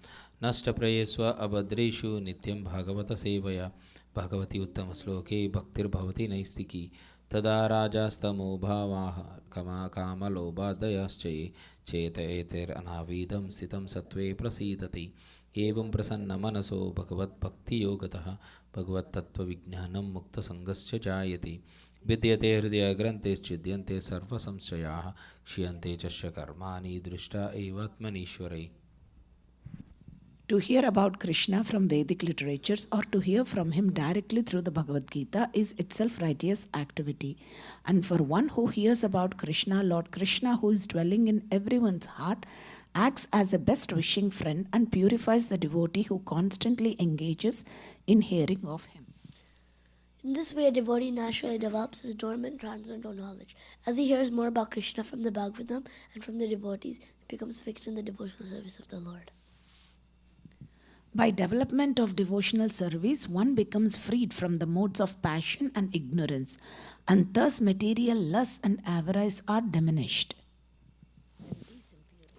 Nasta Prayeswa Abhadreshu Nityam Bhagavata Sevaya Bhagavati Uttama Sloke Bhaktir Bhavati Naistiki Tada Rajastamo Bhavaha Kama Kama Lobhadayaschaye Cheta Eter Anavidam Sitam Satve Prasidati Evam Prasanna Manaso Bhagavat Bhakti Yogatah Bhagavat Tattva Vijnanam Mukta Sangasya Jayati Vidyate Hridaya Grante Chidyante Sarva Samshayaha Kshiyante Chasya Karmani Drishta Evatmanishwarai. To hear about Krishna from Vedic literatures or to hear from him directly through the Bhagavad Gita is itself righteous activity. And for one who hears about Krishna, Lord Krishna, who is dwelling in everyone's heart, acts as a best wishing friend and purifies the devotee who constantly engages in hearing of him. In this way, a devotee naturally develops his dormant transcendental knowledge. As he hears more about Krishna from the Bhagavatam and from the devotees, he becomes fixed in the devotional service of the Lord. By development of devotional service, one becomes freed from the modes of passion and ignorance, and thus material lust and avarice are diminished.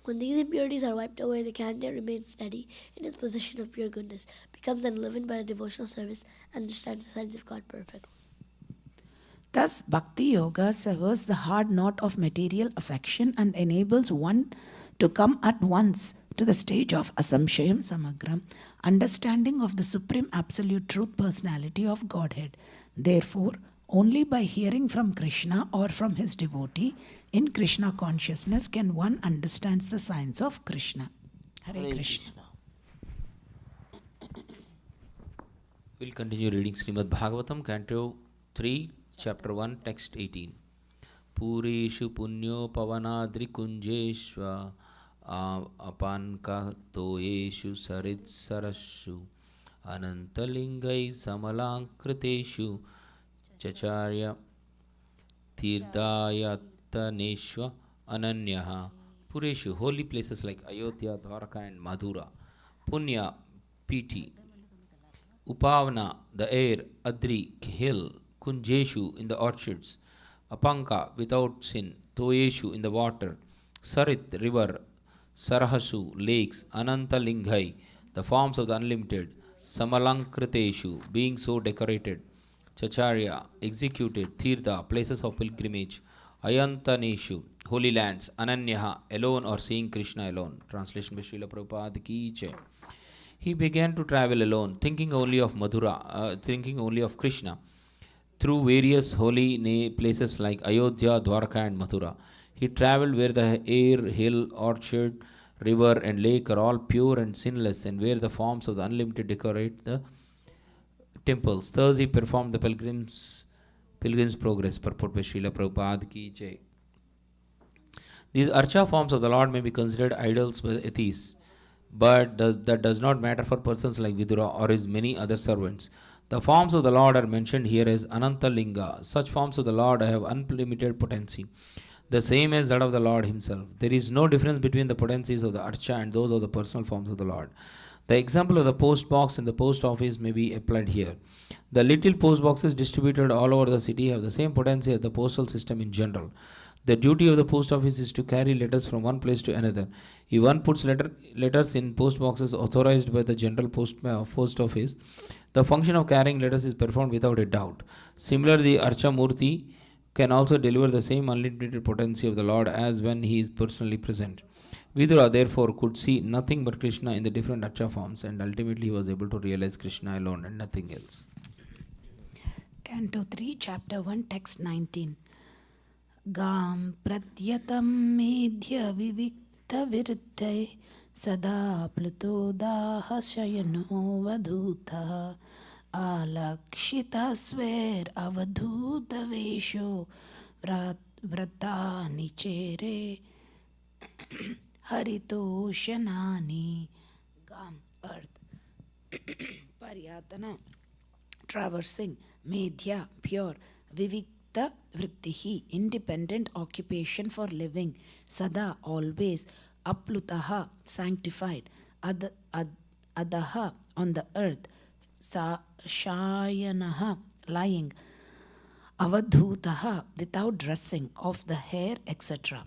When these impurities are wiped away, the candidate remains steady in his position of pure goodness, becomes enlivened by the devotional service, and understands the signs of God perfectly. Thus, Bhakti Yoga severs the hard knot of material affection and enables one to come at once to the stage of Asamshayam Samagram, understanding of the Supreme Absolute Truth Personality of Godhead. Therefore, only by hearing from Krishna or from his devotee in Krishna consciousness can one understand the signs of Krishna. Hare Krishna. We'll continue reading Srimad Bhagavatam, Canto 3, Chapter 1, Text 18. Pureshu punyo pavanadri kunjeshva apanka toyeshu sarit sarashu anantalingai samalankriteshu chacharya tirdayataneshva ananyaha. Pureshu, holy places like Ayodhya, Dwarka and Madhura. Punya, piti. Upavana, the air. Adri, hill. Kunjeshu, in the orchards. Apanka, without sin. Toyeshu, in the water. Sarit, river. Sarahasu, lakes, Anantalingai, the forms of the unlimited, Samalankriteshu, being so decorated, Chacharya, executed, Tirtha, places of pilgrimage, Ayantaneshu, holy lands, Ananyaha, alone or seeing Krishna alone. Translation by Srila Prabhupada ki jai. He began to travel alone, thinking only of thinking only of Krishna, through various holy places like Ayodhya, Dwarka, and Mathura. He traveled where the air, hill, orchard, river, and lake are all pure and sinless, and where the forms of the unlimited decorate the temples. Thus, he performed the pilgrim's progress. Purport by Srila Prabhupada ki jai. These archa forms of the Lord may be considered idols by atheists, but that does not matter for persons like Vidura or his many other servants. The forms of the Lord are mentioned here as Ananta Linga. Such forms of the Lord have unlimited potency, the same as that of the Lord himself. There is no difference between the potencies of the archa and those of the personal forms of the Lord. The example of the post box in the post office may be applied here. The little post boxes distributed all over the city have the same potency as the postal system in general. The duty of the post office is to carry letters from one place to another. If one puts letters in post boxes authorized by the general post office, the function of carrying letters is performed without a doubt. Similarly, the Archa Murti can also deliver the same unlimited potency of the Lord as when he is personally present. Vidura therefore could see nothing but Krishna in the different Archa forms, and ultimately he was able to realize Krishna alone and nothing else. Canto 3, Chapter 1, Text 19. Gam pratyatam medhya vivikta viruddhe sada pluto daha shayano vadhuta alakshita sver avadhuta vesho vrata nichere haritoshanani. Gam, earth. Paryatana, traversing. Medhya, pure. Vivikta vrittihi, independent occupation for living. Sada, always. Aplutaha, sanctified. Adaha, on the earth. Shayanaha, lying. Avadhutaha, without dressing, of the hair, etc.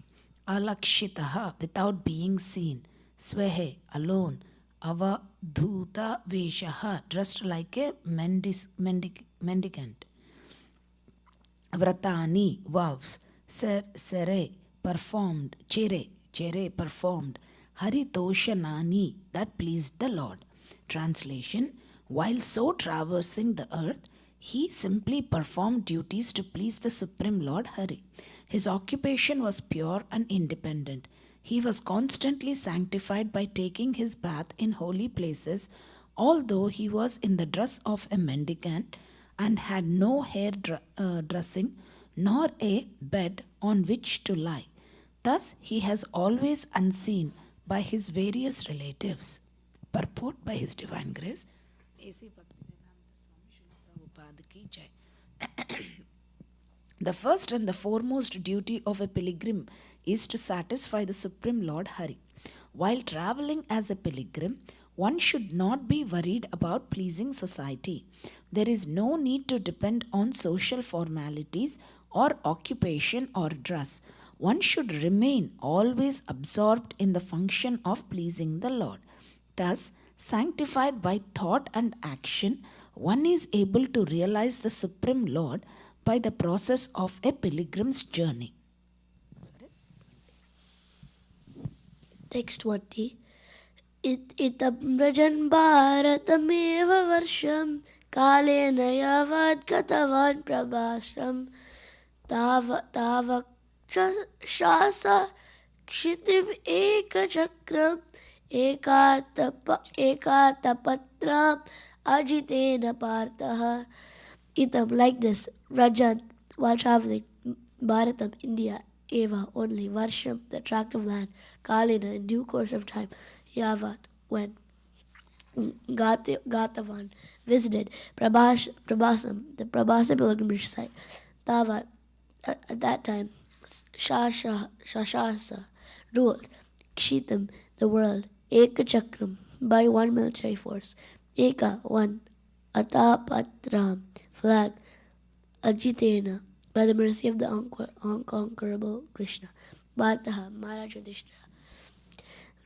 Alakshitaha, without being seen. Svehe, alone. Avadhuta veshaha, dressed like a mendicant. Vratani, vows. Sere, performed. Chere, performed. Haritoshanani, that pleased the Lord. Translation: while so traversing the earth, he simply performed duties to please the Supreme Lord Hari. His occupation was pure and independent. He was constantly sanctified by taking his bath in holy places, although he was in the dress of a mendicant and had no hair dressing nor a bed on which to lie. Thus, he has always unseen by his various relatives. Purport by His Divine Grace, A.C. Prabhupada ki jai. The first and the foremost duty of a pilgrim is to satisfy the Supreme Lord Hari. While traveling as a pilgrim, one should not be worried about pleasing society. There is no need to depend on social formalities or occupation or dress. One should remain always absorbed in the function of pleasing the Lord. Thus, sanctified by thought and action, one is able to realize the Supreme Lord by the process of a pilgrim's journey. Text 20. Itam rajan bharatameva varsham kalena yavad katavan prabhasham tavak shasa kshitim eka chakram ekatapatram ajitena partha. Itam, like this, Rajan, while traveling, Bharatam, India, Eva, only, Varsham, the tract of land, Kalina, in due course of time, Yavat, when Gatavan visited Prabhasam, the Prabhasa pilgrimage site, Tavat, at that time, Shashasa, ruled, Kshitam, the world, Eka Chakram, by one military force, Eka, one, Atapatram, flag, Ajitena, by the mercy of the unconquerable Krishna, Bhartaha, Maharaj Yudhishthira.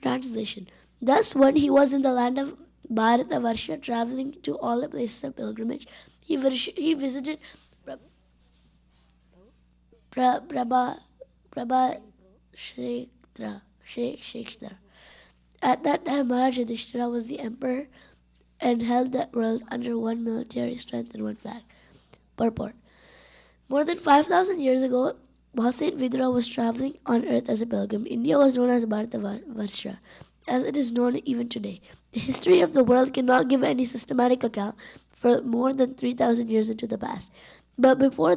Translation. Thus, when he was in the land of Bharatavarsha, traveling to all the places of pilgrimage, he visited Prabha Shekshtar. At that time, Maharaj Yudhishthira was the emperor and held the world under one military strength and one flag. Purport. More than 5,000 years ago, while Saint Vidura was traveling on earth as a pilgrim, India was known as Bharatavarsha, as it is known even today. The history of the world cannot give any systematic account for more than 3,000 years into the past. But before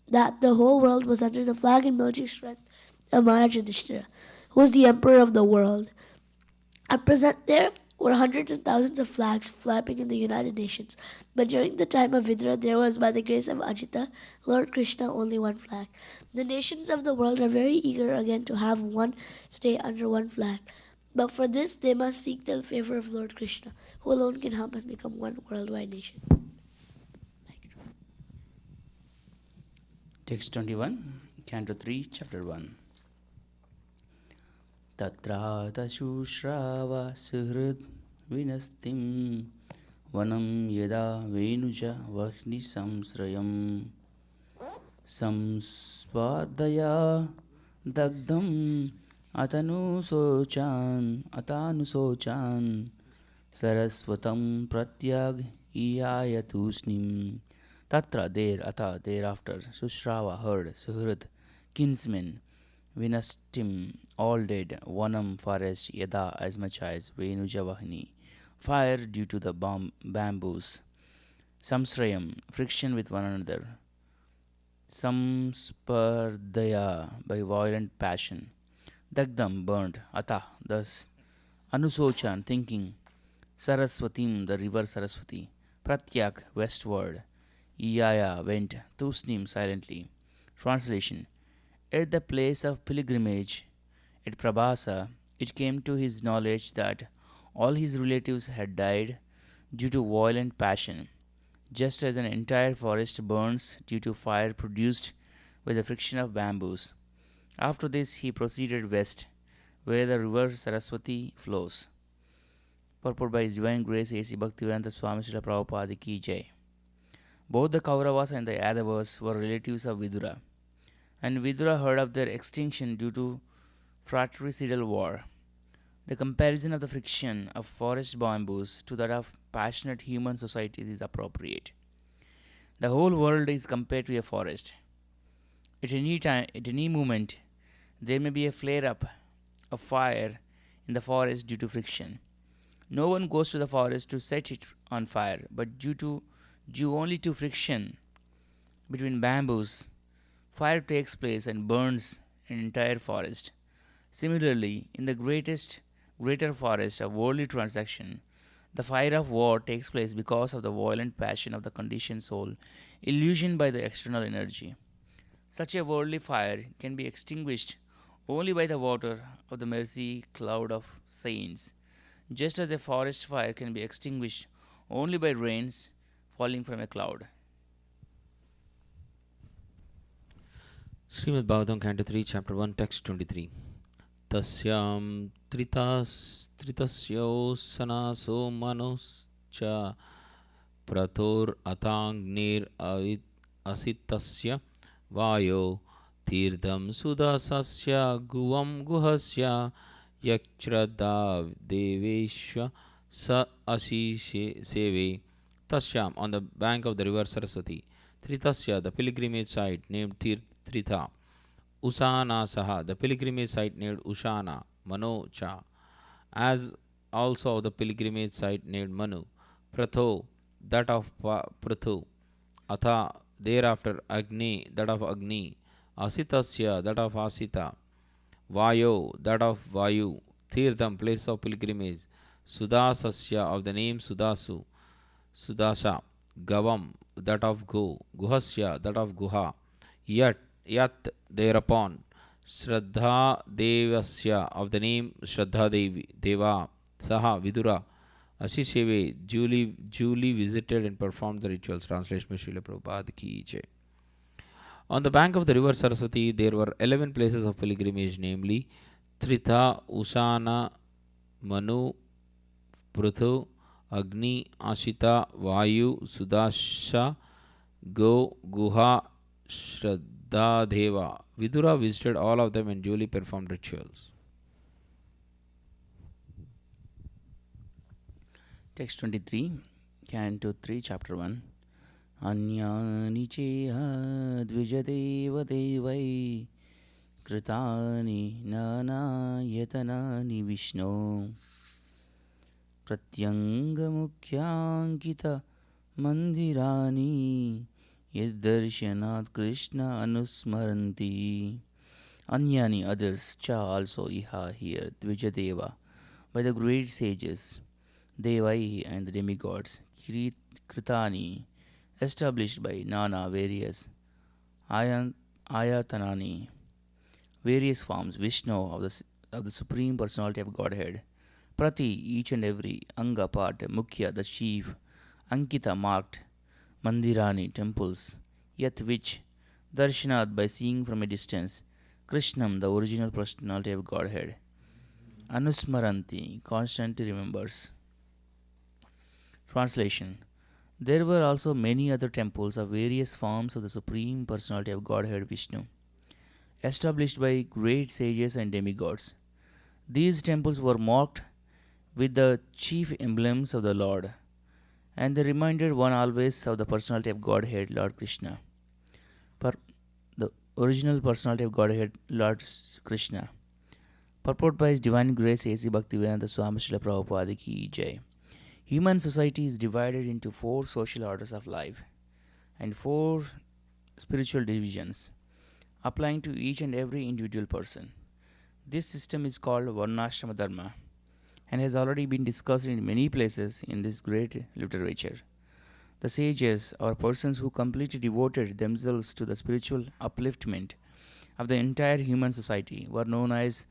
that, the whole world was under the flag and military strength of Maharaj Yudhishthira, who was the emperor of the world. At present, there were hundreds and thousands of flags flapping in the United Nations, but during the time of Vidura, there was, by the grace of Ajita, Lord Krishna, only one flag. The nations of the world are very eager again to have one stay under one flag, but for this they must seek the favor of Lord Krishna, who alone can help us become one worldwide nation. Text 21, Canto 3, Chapter 1. Tatratashushrawa suhrid vinastim vanam yada venuja vahni samsrayam samsvadaya dagdam atanusochan sarasvatam pratyag iyayatusnim. Tatra, there, ata, thereafter, Sushrava, heard, Suhrud, kinsmen, Vinastim, all dead, Vanam, forest, Yada, as much as, Venujavahini, fire due to the bamboos, Samsrayam, friction with one another, Samspardaya, by violent passion, Dagdam, burnt, Ata, thus, Anusochan, thinking, Saraswatim, the river Saraswati, Pratyak, westward, Iyaya went, Tusnim silently. Translation. At the place of pilgrimage at Prabhasa, it came to his knowledge that all his relatives had died due to violent passion, just as an entire forest burns due to fire produced by the friction of bamboos. After this, he proceeded west, where the river Saraswati flows. Purport by His Divine Grace A.C. Bhaktivedanta Swami Srila Prabhupada Ki Jai. Both the Kauravas and the Yadavas were relatives of Vidura, and Vidura heard of their extinction due to fratricidal war. The comparison of the friction of forest bamboos to that of passionate human societies is appropriate. The whole world is compared to a forest. At any moment, there may be a flare-up of fire in the forest due to friction. No one goes to the forest to set it on fire, but due only to friction between bamboos, fire takes place and burns an entire forest. Similarly, in the greater forest of worldly transaction, the fire of war takes place because of the violent passion of the conditioned soul, illusioned by the external energy. Such a worldly fire can be extinguished only by the water of the mercy cloud of saints, just as a forest fire can be extinguished only by rains falling from a cloud. Srimad Bhagavatam, Canto 3, Chapter 1, Text 23. Tasyam tritasyo sanaso manoscha prator atangnir asitasya vayo tirtham sudasasya guvam guhasya yakchrada deveshwa sa asiseve. Tasyam, on the bank of the river Saraswati. Tritasya, the pilgrimage site named Tritha. Usana Saha, the pilgrimage site named Ushana. Mano Cha, as also the pilgrimage site named Manu. Pratho, that of Prathu. Atha, thereafter Agni, that of Agni. Asitasya, that of Asita. Vayo, that of Vayu. Tirtham, place of pilgrimage. Sudasasya, of the name Sudasu. Sudasa, Gavam, that of Go, Guhasya, that of Guha, Yat, thereupon, Shraddha Devasya, of the name Shraddha Deva, Saha, Vidura, Ashisheve, duly visited and performed the rituals. Translation by Srila Prabhupada Ki Jai. On the bank of the river Saraswati, there were 11 places of pilgrimage, namely Tritha, Usana, Manu, Pruthu, Agni, Ashita, Vayu, Sudasha, Go, Guha, Shraddha, Deva. Vidura visited all of them and duly performed rituals. Text 23, Canto 3, Chapter 1. Anyani cheha dvijadeva devai kritani nana yatanani Vishnu pratyanga mukhankita mandirani yaddarshanat Krishna anusmaranti. Anyani, others, cha also iha here, Dvijadeva, by the great sages, Devai and the demigods, Kritani, established by Nana, various, Ayatanani, various forms, Vishnu of the Supreme Personality of Godhead, Prati, each and every, Anga, part, Mukhya, the chief, Ankita, marked, Mandirani, temples, yet which, Darshanat, by seeing from a distance, Krishnam, the original personality of Godhead, Anusmaranti, constantly remembers. Translation. There were also many other temples of various forms of the Supreme Personality of Godhead Vishnu, established by great sages and demigods. These temples were marked with the chief emblems of the Lord, and they reminded one always of the personality of Godhead, Lord Krishna. The original personality of Godhead, Lord Krishna. Purport by His Divine Grace A.C. Bhaktivedanta Swami Srila Prabhupada Ki Jai. Human society is divided into 4 social orders of life and 4 spiritual divisions, applying to each and every individual person. This system is called Varnashrama Dharma and has already been discussed in many places in this great literature. The sages, or persons who completely devoted themselves to the spiritual upliftment of the entire human society, were known as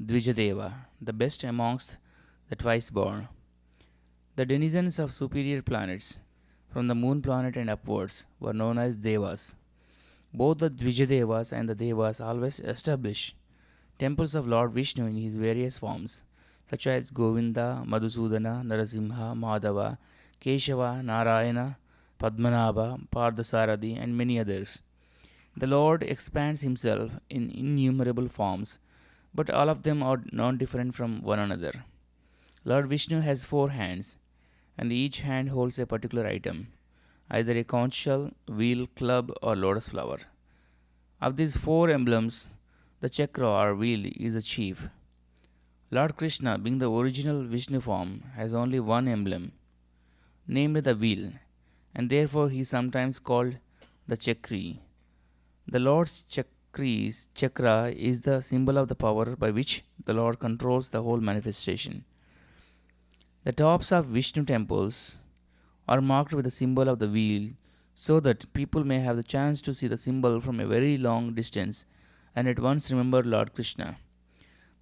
Dvijadeva, the best amongst the twice born. The denizens of superior planets, from the moon planet and upwards, were known as Devas. Both the Dvijadevas and the Devas always establish temples of Lord Vishnu in his various forms, such as Govinda, Madhusudana, Narasimha, Madhava, Keshava, Narayana, Padmanabha, Pardasaradi, and many others. The Lord expands himself in innumerable forms, but all of them are not different from one another. Lord Vishnu has 4 hands, and each hand holds a particular item, either a conch shell, wheel, club, or lotus flower. Of these 4 emblems, the chakra or wheel is the chief. Lord Krishna, being the original Vishnu form, has only one emblem, namely the wheel, and therefore he is sometimes called the Chakri. The Lord's chakra is the symbol of the power by which the Lord controls the whole manifestation. The tops of Vishnu temples are marked with the symbol of the wheel so that people may have the chance to see the symbol from a very long distance and at once remember Lord Krishna.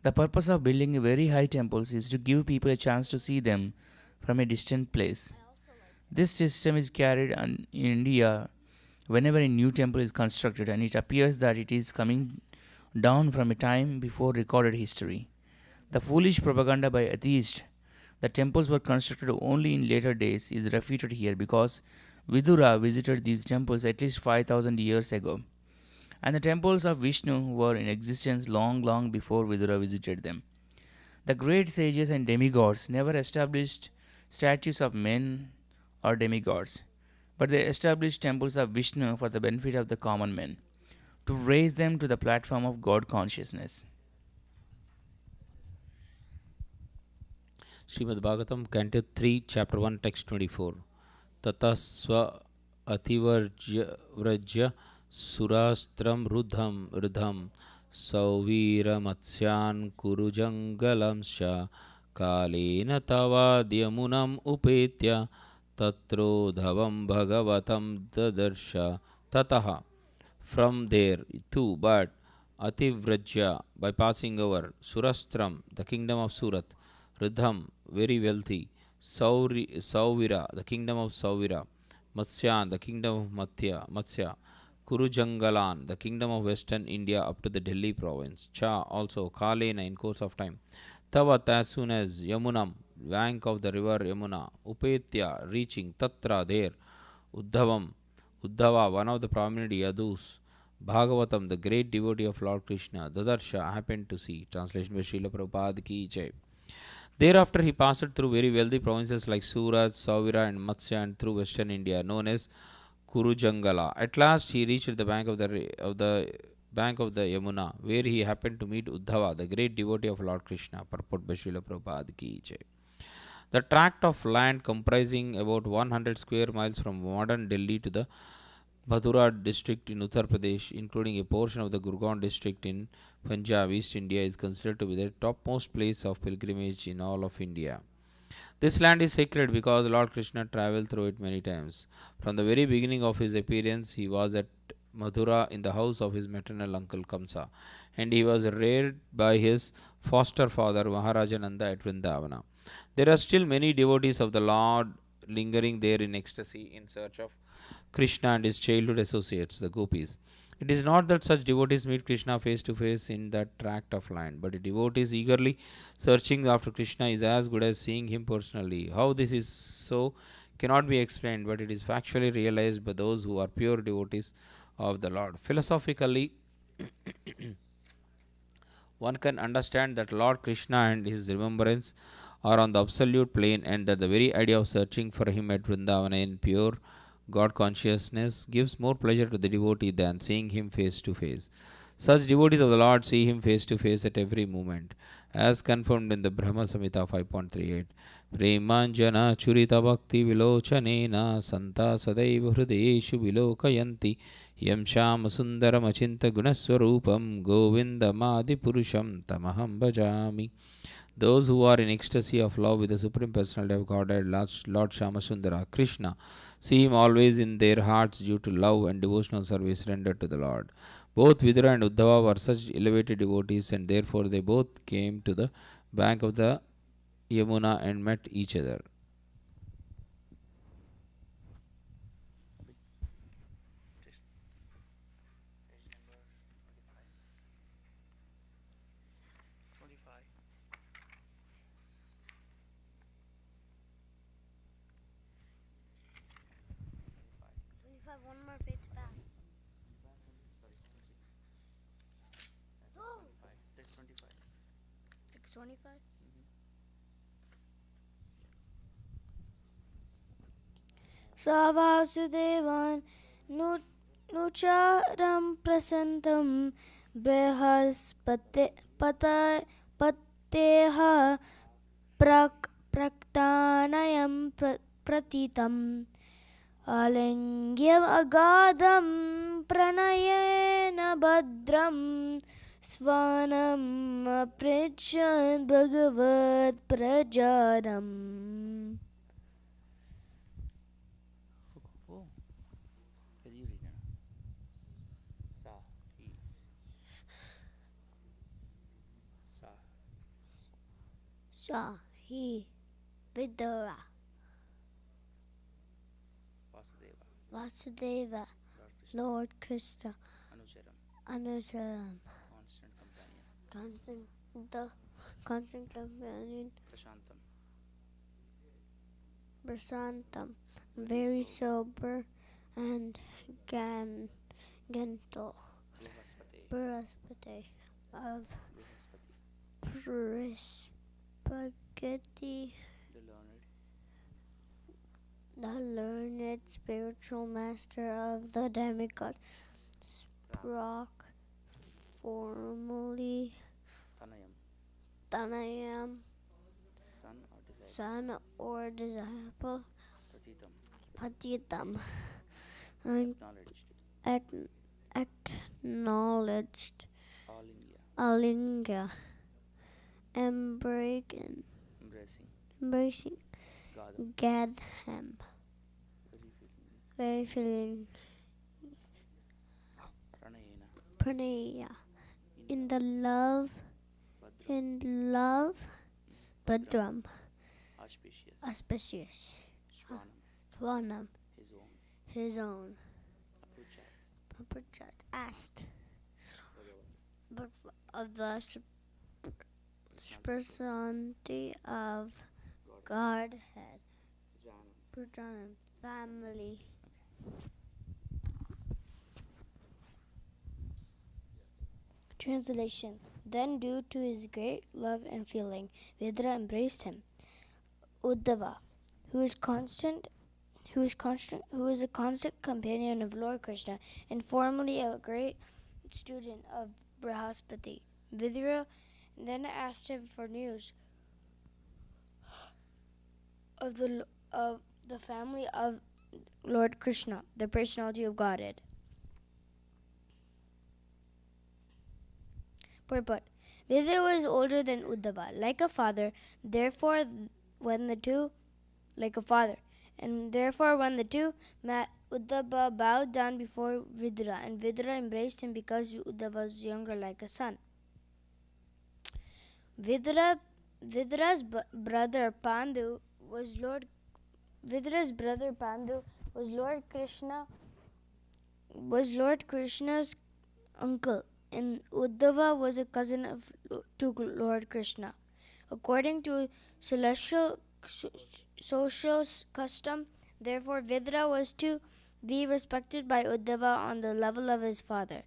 The purpose of building very high temples is to give people a chance to see them from a distant place. This system is carried on in India whenever a new temple is constructed, and it appears that it is coming down from a time before recorded history. The foolish propaganda by atheists that temples were constructed only in later days is refuted here because Vidura visited these temples at least 5,000 years ago, and the temples of Vishnu were in existence long before Vidura visited them. The great sages and demigods never established statues of men or demigods, but they established temples of Vishnu for the benefit of the common men, to raise them to the platform of God consciousness. Srimad Bhagavatam, Canto 3, Chapter 1, Text 24. Tatasva ativrajya surastram rudham sauvira matsyan kurujangalam sha kalena tavadyamunam upetya tatro dhavam bhagavatam dadarsha tataha. From there too, but ativrajya, by passing over, surastram, the kingdom of Surat, Ridham, very wealthy, Sauvira, the kingdom of Sauvira, Matsyan, the kingdom of Matsya, Kurujangalan, the kingdom of western India up to the Delhi province. Cha also Kalena in course of time. Tavat as soon as Yamunam, bank of the river Yamuna, Upetya reaching Tatra there, Uddhavam, Uddhava, one of the prominent Yadus, Bhagavatam, the great devotee of Lord Krishna, Dadarsha happened to see. Translation by Srila Prabhupada ki jai. Thereafter, he passed through very wealthy provinces like Surat, Savira, and Matsya, and through western India, known as Kurujangala. At last, he reached the bank of the Yamuna, where he happened to meet Uddhava, the great devotee of Lord Krishna. Purport by Srila Prabhupada ki jai. The tract of land comprising about 100 square miles from modern Delhi to the Mathura district in Uttar Pradesh, including a portion of the Gurgaon district in Punjab, East India, is considered to be the topmost place of pilgrimage in all of India. This land is sacred because Lord Krishna travelled through it many times. From the very beginning of his appearance, he was at Mathura in the house of his maternal uncle Kamsa, and he was reared by his foster father Maharajananda at Vrindavana. There are still many devotees of the Lord lingering there in ecstasy in search of Krishna and his childhood associates, the gopis. It is not that such devotees meet Krishna face to face in that tract of land, but a devotee is eagerly searching after Krishna is as good as seeing him personally. How this is so cannot be explained, but it is factually realized by those who are pure devotees of the Lord. Philosophically, one can understand that Lord Krishna and his remembrance are on the absolute plane, and that the very idea of searching for him at Vrindavana in pure God consciousness gives more pleasure to the devotee than seeing him face to face. Such devotees of the Lord see him face to face at every moment, as confirmed in the Brahma Samhita 5.38. Premanjana churita bhakti vilochanena santa sadaiva hrideshu vilokayanti yam shama sundaram achinta gunaswarupam govindamadi purusham tamaham bhajami. Those who are in ecstasy of love with the Supreme Personality of Godhead, Lord Shamasundara, Krishna, see him always in their hearts due to love and devotional service rendered to the Lord. Both Vidura and Uddhava were such elevated devotees, and therefore they both came to the bank of the Yamuna and met each other. One more page back. Oh! 625. Savasudevan Nucharam Prasantam Brihaspate Pateha Praktanayam Pratitam Alingyam Agadam Pranayena Badram Svanam Aprichan Bhagavad Prajanam. Oh, can you read now? Sa, he. Sa, Shahi Vidura Vasudeva Lord Krishna Anucharam constant companion Prasantam very sober and gentle Brihaspati of Brihaspati the learned spiritual master of the demigod Sprock formerly Tanayam son or disciple Patitam acknowledged Alinga embracing Gadham very feeling Pranaya in love Badram auspicious Swanam his own Prajat asked, but of the personality of Godhead, Prajan family. Translation. Then, due to his great love and feeling, Vedra embraced him. Uddhava, who is a constant companion of Lord Krishna and formerly a great student of Brihaspati. Vidura then asked him for news of the family of Lord Krishna, the personality of Godhead. Purport. Vidura was older than Uddhava, like a father. Therefore, when the two met, Uddhava bowed down before Vidura, and Vidura embraced him because Uddhava was younger, like a son. Vidura's brother Pandu was Lord Krishna's uncle, and Uddhava was a cousin to Lord Krishna. According to celestial social custom, therefore, Vidura was to be respected by Uddhava on the level of his father.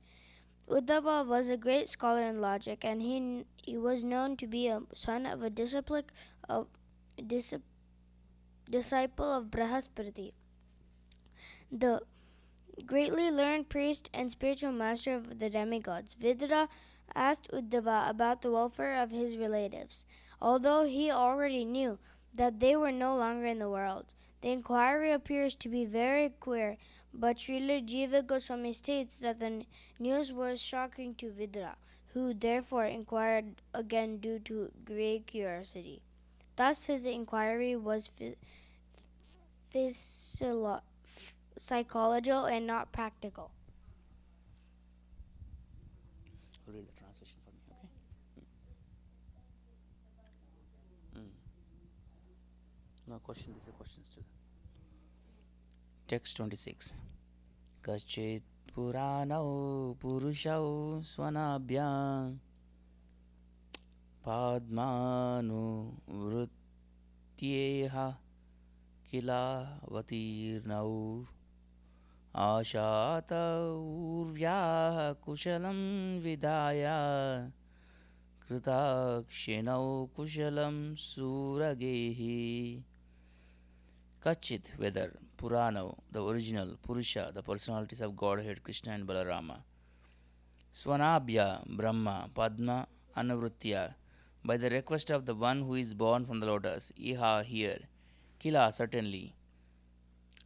Uddhava was a great scholar in logic, and he was known to be a son of a disciple of Brihaspati, the greatly learned priest and spiritual master of the demigods. Vidura asked Uddhava about the welfare of his relatives, although he already knew that they were no longer in the world. The inquiry appears to be very queer, but Srila Jiva Goswami states that the news was shocking to Vidura, who therefore inquired again due to great curiosity. Thus his inquiry was psychological and not practical. Read the translation for me, okay? No question, this is a question still. Text 26. Kachit Puranau Purushau Swanabhyam Padmanu Vrutyeha Kilavatirnau Ashata Urvya Kushalam Vidaya Kritakshinau Kushalam Suragehi. Kachit, whether, Puranav, the original, Purusha, the personalities of Godhead, Krishna and Balarama, Swanabhya, Brahma, Padma, Anavritya, by the request of the one who is born from the lotus, Iha, here, Kila, certainly,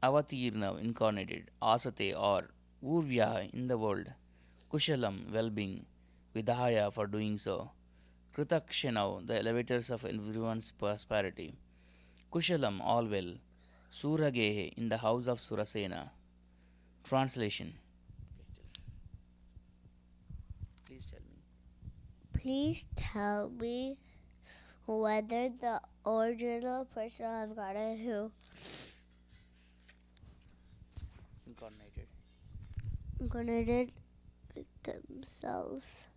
Avatirna, incarnated, Asate, or Urvya, in the world, Kushalam, well being, Vidhaya, for doing so, Kritakshanau, the elevators of everyone's prosperity, Kushalam, all well, Suragehe, in the house of Surasena. Translation. Please tell me. Please tell me whether the original person of Godhead who incarnated themselves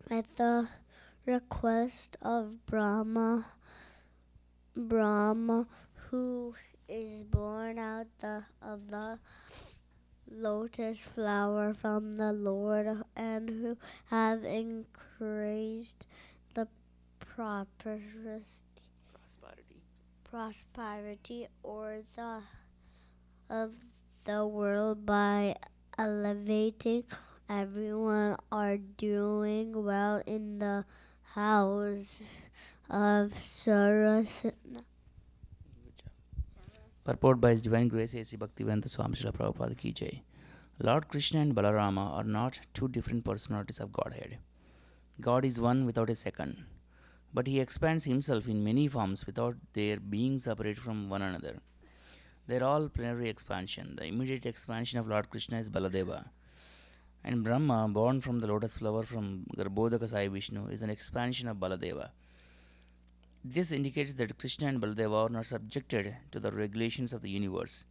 at the request of Brahma, who is born out of the lotus flower from the Lord, and who have increased the prosperity or of the world by elevating everyone, are doing well in the house of Sarasana. Purport by His Divine Grace A.C. Bhaktivedanta Swami Srila Prabhupada Ki Jai. Lord Krishna and Balarama are not two different personalities of Godhead. God is one without a second, but He expands Himself in many forms without their being separate from one another. They are all plenary expansion. The immediate expansion of Lord Krishna is Baladeva, and Brahma, born from the lotus flower from Garbhodaka Sai Vishnu, is an expansion of Baladeva. This indicates that Krishna and Baladeva are not subjected to the regulations of the universe,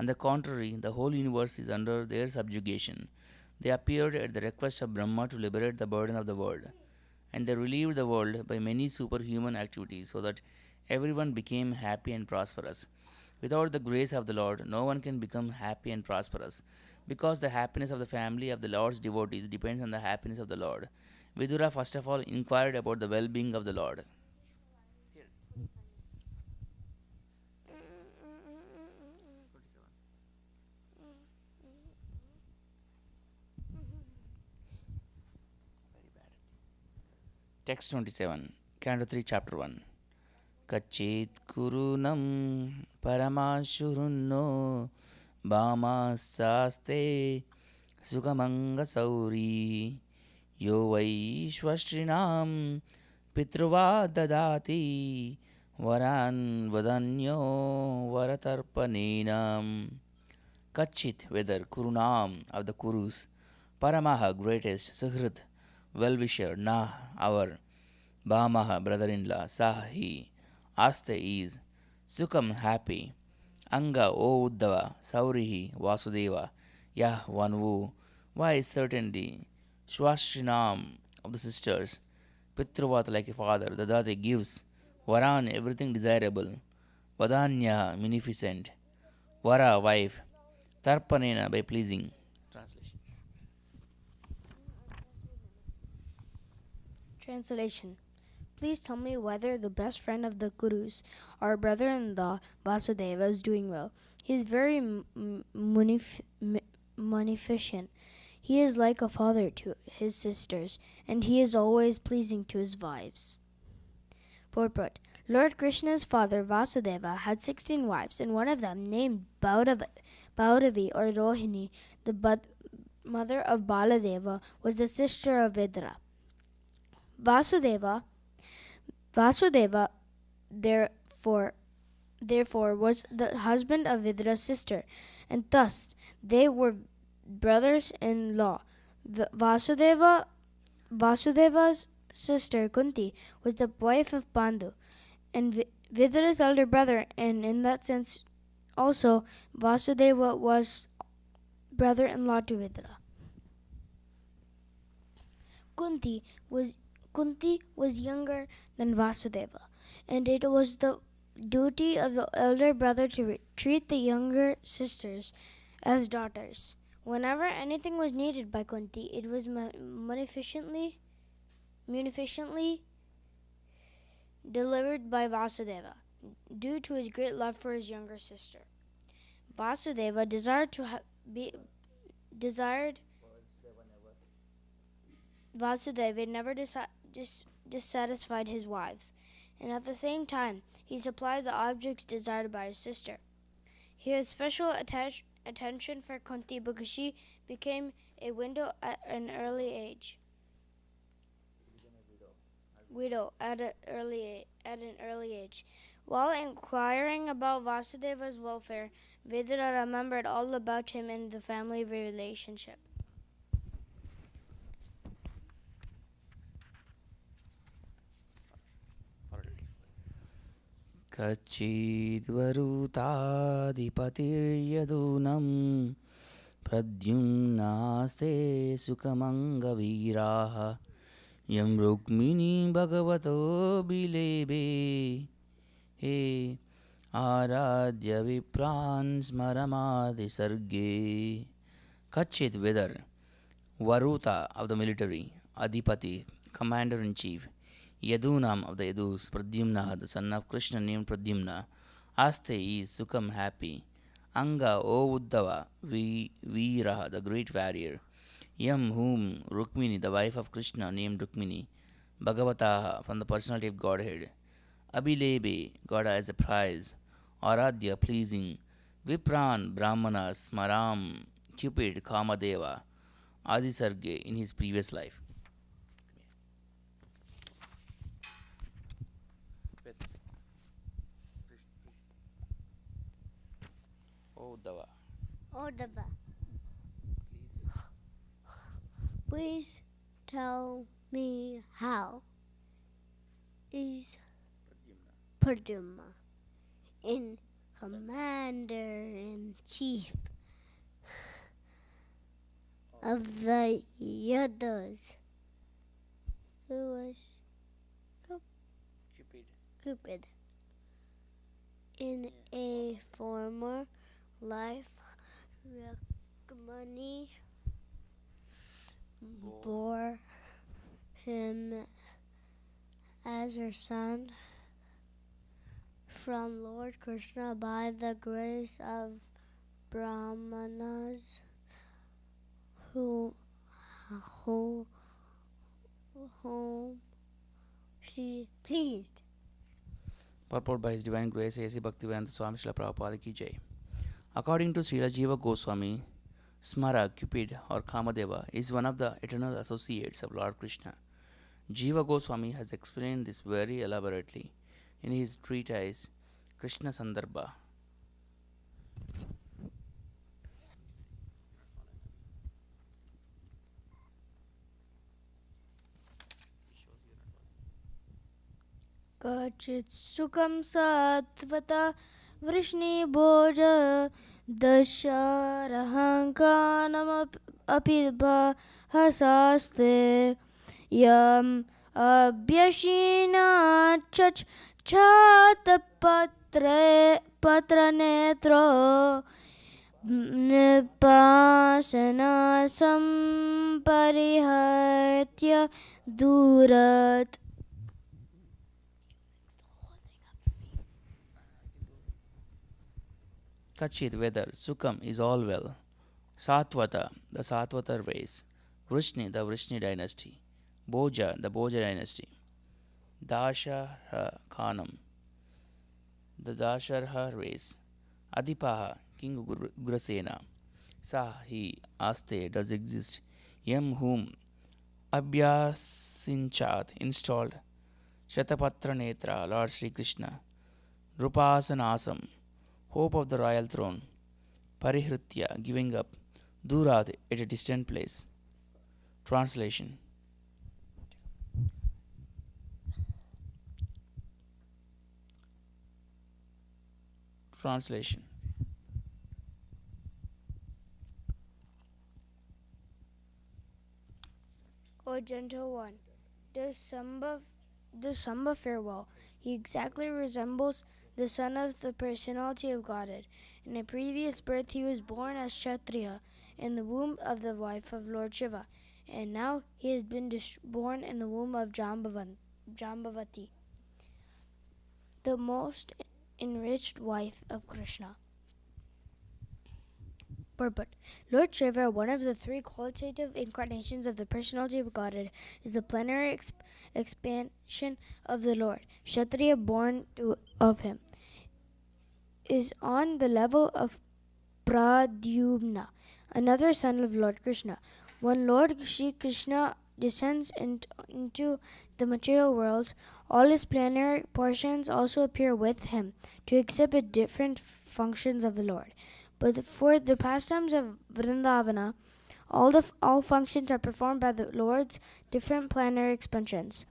On the contrary, the whole universe is under their subjugation. They appeared at the request of Brahma to liberate the burden of the world, and they relieved the world by many superhuman activities so that everyone became happy and prosperous. Without the grace of the Lord, no one can become happy and prosperous, because the happiness of the family of the Lord's devotees depends on the happiness of the Lord. Vidura first of all inquired about the well being of the Lord. Text 27, Canto 3, Chapter 1. Kachit kurunam paramashurunno bhamasaste sukamanga sauri yo vaishvashrinam pitruva dadati varan vadanyo varatarpanenam. Kachit, whether Kurunam of the Kurus, Paramaha greatest, Suhrit, well-wisher, Nah our, Bhamaha brother-in-law, Sah he, Aste is, Sukam happy, Anga O Uddhava, Saurihi Vasudeva, Yah one who, why certainly, Shwashrinam of the sisters, Pitruvat like a father, Dadate gives, Varan everything desirable, Vadanya munificent, Vara wife, Tarpanena by pleasing. Translation. Please tell me whether the best friend of the Kurus, our brother-in-law Vasudeva, is doing well. He is very munificent. He is like a father to his sisters, and he is always pleasing to his wives. Purport. Lord Krishna's father Vasudeva had 16 wives, and one of them, named Bauravi or Rohini, the mother of Baladeva, was the sister of Vidra. Vasudeva therefore was the husband of Vidra's sister, and thus they were brothers-in-law. Vasudeva's sister Kunti was the wife of Pandu, and Vidra's elder brother, and in that sense also Vasudeva was brother-in-law to Vidra. Kunti was younger than Vasudeva, and it was the duty of the elder brother to treat the younger sisters as daughters. Whenever anything was needed by Kunti, it was munificently delivered by Vasudeva, due to his great love for his younger sister. Vasudeva Vasudeva never dissatisfied his wives, and at the same time he supplied the objects desired by his sister. He had special attention for Kunti because she became a widow at an early age. While inquiring about Vasudeva's welfare, Vidura remembered all about him and the family relationship. Kachidvarutadipatiryadunam pradyumnaste sukamangaviraha yam rukmini bhagavato bilebe he aradhya vipran smaramadi sarge. Kachit, whether Varuta of the military, Adipati, commander-in-chief, Yadunam of the Yadus, Pradyumna, the son of Krishna named Pradyumna, Aste is Sukham happy, Anga O Uddhava, Veera, the great warrior, Yam whom Rukmini, the wife of Krishna named Rukmini, Bhagavataha, from the personality of Godhead, Abhilebe, God as a prize, Aradhya, pleasing, Vipran, Brahmanas, Smaram, Cupid, Kamadeva, Adisarge, in his previous life. Uddhava. Please tell me how is Pradyumna in commander-in-chief of the Yodas, who was Cupid. In a former life, Rukmani bore him as her son from Lord Krishna by the grace of Brahmanas whom she pleased. Purport by His Divine Grace A.C. Bhaktivedanta Swami Srila Prabhupada Ki Jai. According to Srila Jiva Goswami, Smara, Cupid or Kamadeva is one of the eternal associates of Lord Krishna. Jiva Goswami has explained this very elaborately in his treatise Krishna Sandarbha. Kachit sukam satvata vrishni bhoja dasharahankanam apidba hasaste yam abhyashina chach patra netro nipasana samparihatya durat. Kachit weather, Sukam is all well. Satvata, the Satvata race. Vrishni, the Vrishni dynasty. Bhoja, the Bhoja dynasty. Dasharha Khanam, the Dasharha race. Adipaha, King Ugrasena. Sah, he, Aste, does exist. Yam, whom. Abhyasinchat, installed. Shatapatra Netra, Lord Sri Krishna. Rupasanasam, hope of the royal throne. Parihritya, giving up. Durat, at a distant place. Translation. Translation. O gentle one, the Samba farewell. He exactly resembles the son of the personality of Godhead. In a previous birth he was born as Kshatriya in the womb of the wife of Lord Shiva, and now he has been born in the womb of Jambavati, the most enriched wife of Krishna. Purport. Lord Shiva, one of the three qualitative incarnations of the personality of Godhead, is the plenary expansion of the Lord. Kshatriya, born of him, is on the level of Pradyumna, another son of Lord Krishna. When Lord Shri Krishna descends into the material world, all his plenary portions also appear with him to exhibit different functions of the Lord. But for the pastimes of Vrindavana, all functions are performed by the Lord's different plenary expansions.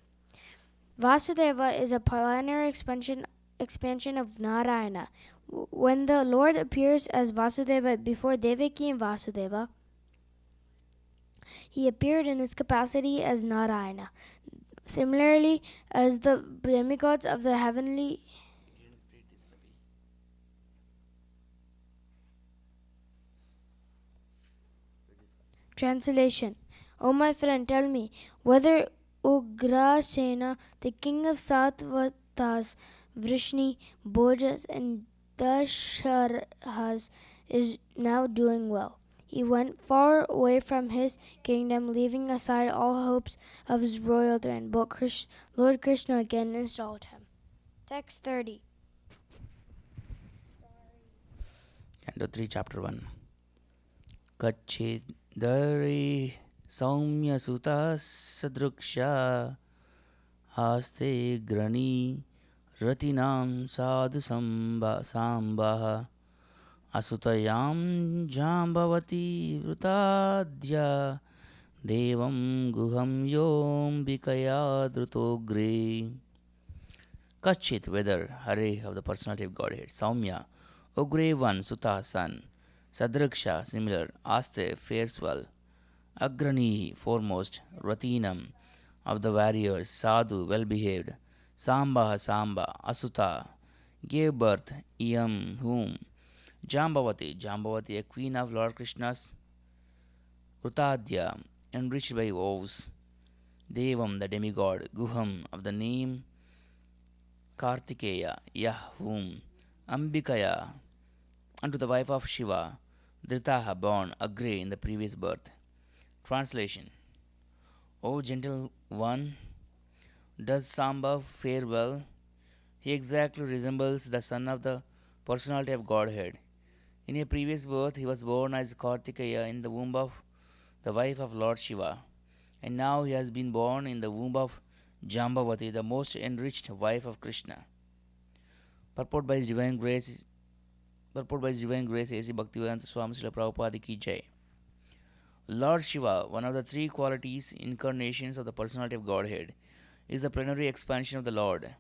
Vasudeva is a plenary expansion of Narayana. When the Lord appears as Vasudeva before Devaki and Vasudeva, he appeared in his capacity as Narayana. Similarly, as the demigods of the heavenly Translation. O my friend, tell me whether Ugrasena, the king of Sattvatas, Vrishni, Bhojas, and Dasharhas, is now doing well. He went far away from his kingdom, leaving aside all hopes of his royal throne, but Lord Krishna again installed him. Text 30. Canto 3, Chapter 1. Kachidari Saumya Sutta Sadruksha Aste Grani Ratinam Sadhu Sambaha Asutayam Jambavati Vrutadya Devam Guham Yom Bikaya Drutogre. Kachit, whether, Hare of the personality of Godhead, Saumya, O grave one, Suta's son, Sadraksha, similar, Aste, Fairswell, Agrani, foremost, Ratinam, of the warriors, Sadhu, well behaved, Samba, Asuta, gave birth, Iyam, whom, Jambavati, a queen of Lord Krishna's Rutadya, enriched by vows, Devam, the demigod, Guham, of the name Kartikeya, Yah, whom, Ambikaya, unto the wife of Shiva, Dritaha, born Agre in the previous birth. Translation: O gentle one, does Samba fare well? He exactly resembles the son of the personality of Godhead. In a previous birth, he was born as Kartikeya in the womb of the wife of Lord Shiva, and now he has been born in the womb of Jambavati, the most enriched wife of Krishna. Purport by His Divine Grace, A.C. Bhaktivedanta Swami Srila Prabhupada Ki Jai. Lord Shiva, one of the three qualities, incarnations of the personality of Godhead, is the plenary expansion of the Lord.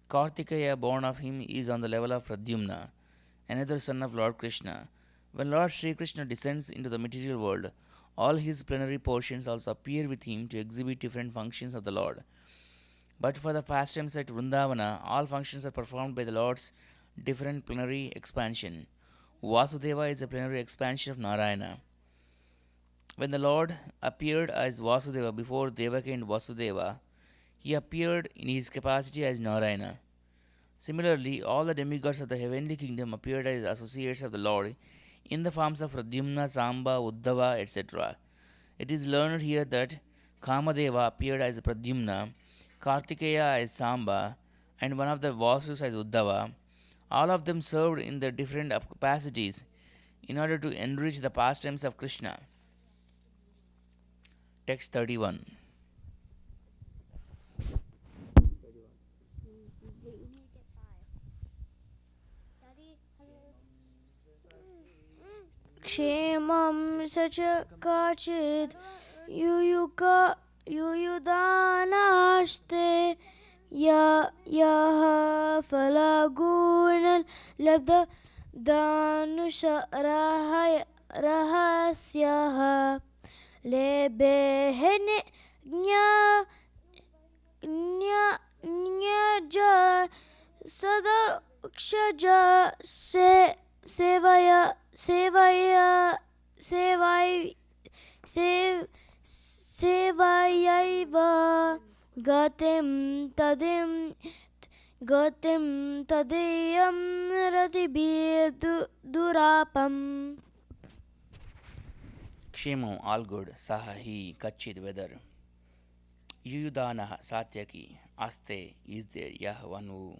Kartikeya, born of him, is on the level of Pradyumna, another son of Lord Krishna. When Lord Sri Krishna descends into the material world, all his plenary portions also appear with him to exhibit different functions of the Lord. But for the pastimes at Vrindavana, all functions are performed by the Lord's different plenary expansion. Vasudeva is a plenary expansion of Narayana. When the Lord appeared as Vasudeva before Devaki and Vasudeva, he appeared in his capacity as Narayana. Similarly, all the demigods of the heavenly kingdom appeared as associates of the Lord in the forms of Pradyumna, Samba, Uddhava, etc. It is learned here that Kamadeva appeared as Pradyumna, Kartikeya as Samba, and one of the Vasus as Uddhava. All of them served in their different capacities in order to enrich the pastimes of Krishna. Text 31. Kshemam sacha kachid yuyudanaste yaha falagunan labda danusha rahasyaha lebehene nya sada kshaja sevayaiva gatim tadeyam ratibhi durapam. Kshemam, all good. Saha, he, Kachid, weather. Yuyudanaha, Satyaki, Aste, is there. Yah, one who.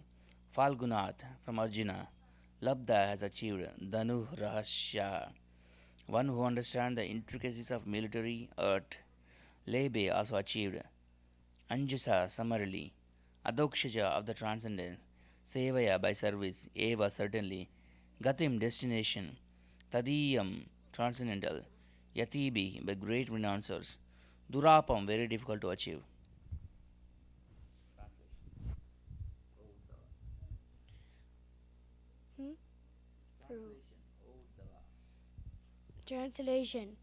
Falgunath, from Arjuna. Labda has achieved. Danu Rahasya, one who understands the intricacies of military art. Lebe also achieved. Anjasa, summarily. Adokshaja, of the transcendence. Sevaya, by service. Eva, certainly. Gatim, destination. Tadiyam, transcendental. Yatibi, by great renouncers. Durapam, very difficult to achieve. Translation.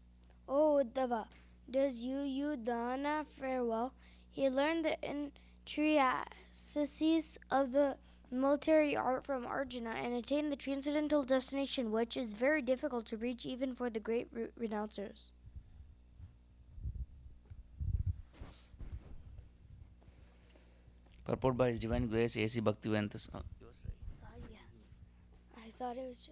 O Uddhava, does Yuyudhana fare well? He learned the intricacies of the military art from Arjuna and attained the transcendental destination, which is very difficult to reach even for the great renouncers. Purport by His Divine Grace, A.C. Bhaktivedanta. I thought it was.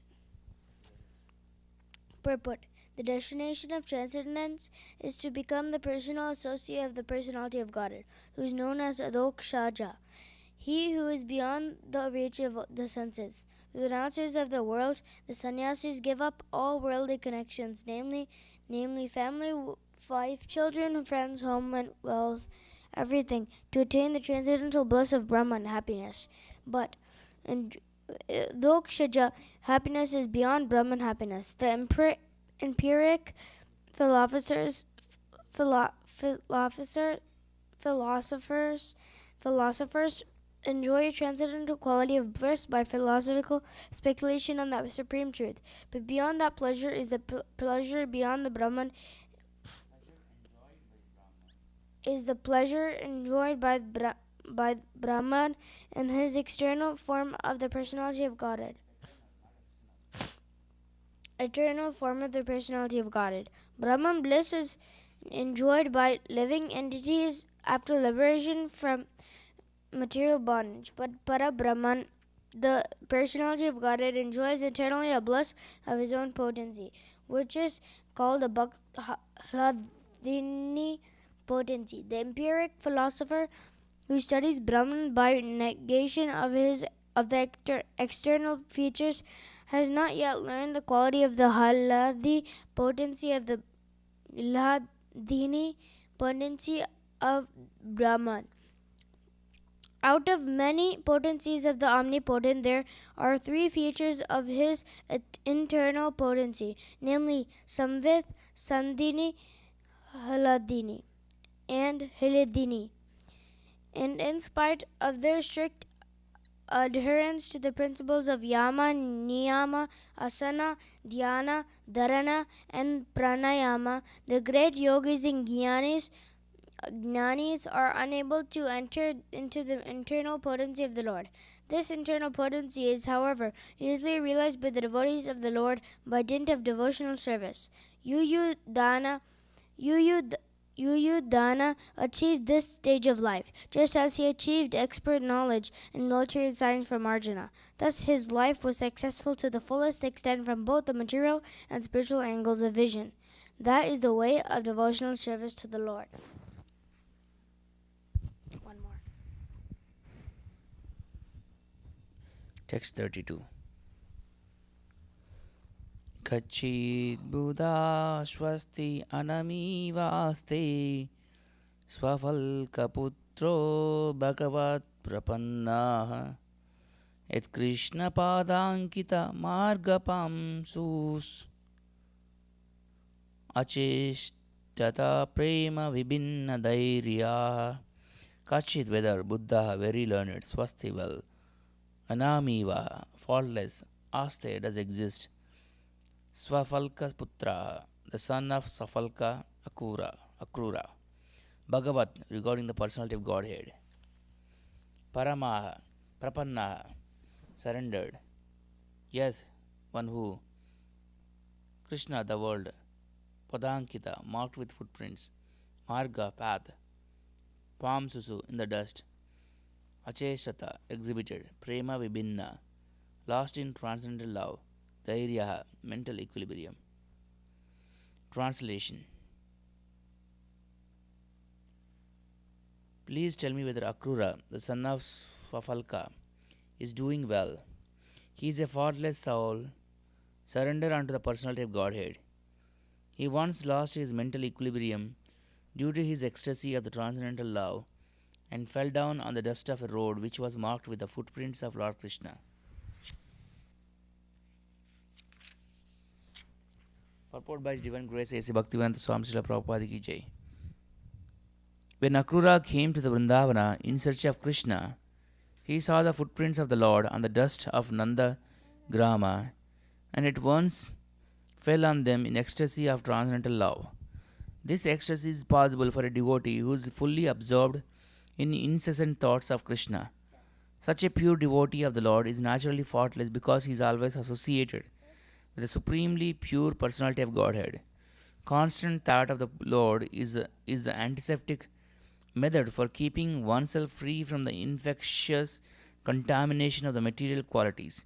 Purport. The destination of transcendence is to become the personal associate of the personality of Godhead, who is known as Adokshaja, he who is beyond the reach of the senses. The renouncers of the world, the sannyasis, give up all worldly connections, namely family, wife, children, friends, home, and wealth, everything, to attain the transcendental bliss of Brahman happiness. But Dokshaja happiness is beyond Brahman happiness. The empiric philosophers enjoy a transcendental quality of bliss by philosophical speculation on that supreme truth. But beyond that pleasure is the pleasure beyond the Brahman, is the pleasure enjoyed by Brahman in his external form of the personality of Godhead. Eternal form of the personality of Godhead. Brahman bliss is enjoyed by living entities after liberation from material bondage, but Para Brahman, the personality of Godhead, enjoys eternally a bliss of his own potency, which is called a Bhakladini potency. The empiric philosopher who studies Brahman by negation of the external features has not yet learned the quality of the Haladi potency of the Hladini potency of Brahman. Out of many potencies of the omnipotent, there are three features of his internal potency, namely Samvit, Sandhini, Haladini, and Hiladini. And in spite of their strict adherence to the principles of Yama, Niyama, Asana, Dhyana, Dharana, and Pranayama, the great yogis and Gyanis are unable to enter into the internal potency of the Lord. This internal potency is, however, easily realized by the devotees of the Lord by dint of devotional service. Yuyudhana achieved this stage of life, just as he achieved expert knowledge in military science from Arjuna. Thus his life was successful to the fullest extent from both the material and spiritual angles of vision. That is the way of devotional service to the Lord. One more. Text 32. Kachid Buddha Swasti Anamivaste Swafalka Putro Bhagavat Prapannaha Et Krishna Padankita Margapam Sus Acheshtata Prema Vibhinna Dairya. Kachid, whether Buddha, very learned, Swasti, well, Anamiva, faultless, Aste, does exist, Swafalka Putra, the son of Safalka Akrura, Bhagavat, regarding the personality of Godhead, Paramaha, Prapannaha, surrendered, yes, one who, Krishna, the world, Padankita, marked with footprints, Marga, path, Pam Susu, in the dust, Acheshata, exhibited, Prema Vibhinna, lost in transcendental love, Dhairya, mental equilibrium. Translation. Please tell me whether Akrura, the son of Swafalka, is doing well. He is a faultless soul, surrendered unto the personality of Godhead. He once lost his mental equilibrium due to his ecstasy of the transcendental love and fell down on the dust of a road which was marked with the footprints of Lord Krishna. Purport by His Divine Grace A.C. Bhaktivedanta Swami Srila Prabhupada Ki Jai. When Akrura came to the Vrindavana in search of Krishna, he saw the footprints of the Lord on the dust of Nanda Grama and at once fell on them in ecstasy of transcendental love. This ecstasy is possible for a devotee who is fully absorbed in incessant thoughts of Krishna. Such a pure devotee of the Lord is naturally faultless because he is always associated with the supremely pure personality of Godhead. Constant thought of the Lord is the antiseptic method for keeping oneself free from the infectious contamination of the material qualities.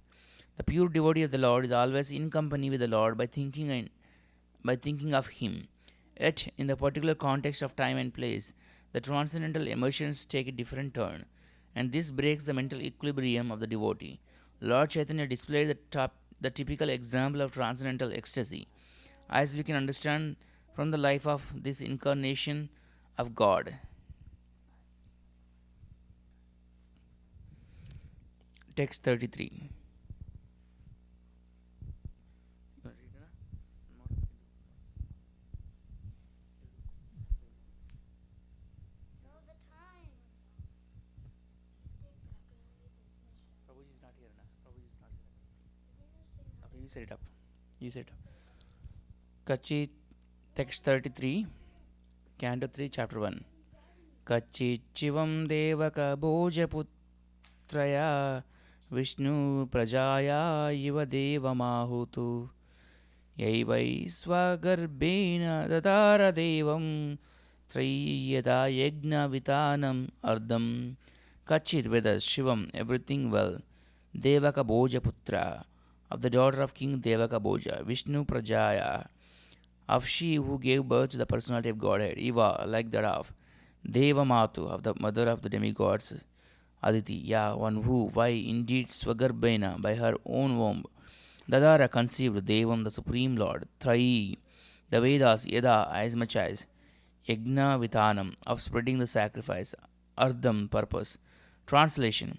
The pure devotee of the Lord is always in company with the Lord by thinking of Him. Yet, in the particular context of time and place, the transcendental emotions take a different turn, and this breaks the mental equilibrium of the devotee. Lord Chaitanya displayed the typical example of transcendental ecstasy, as we can understand from the life of this incarnation of God. Text 33. You set it up. You set it up. Kachi, text 33, Canto 3, chapter 1. Kachichivam devaka bhojaputraya Vishnu prajaya iva devamahutu Yaivai swagarbena dadara devam Triyada yagna vitanam ardam Kachit Vedas Shivam, everything well. Devaka Bhoja Putra, of the daughter of King Devaka Bhoja, Vishnu Prajaya, of she who gave birth to the personality of Godhead, Eva, like that of Devamatu, of the mother of the demigods, Aditi, one who, why indeed Swagarbena, by her own womb, Dadara conceived Devam, the Supreme Lord, Trayi, the Vedas, Yada, as much as Yagna Vitanam, of spreading the sacrifice, Ardham, purpose. Translation: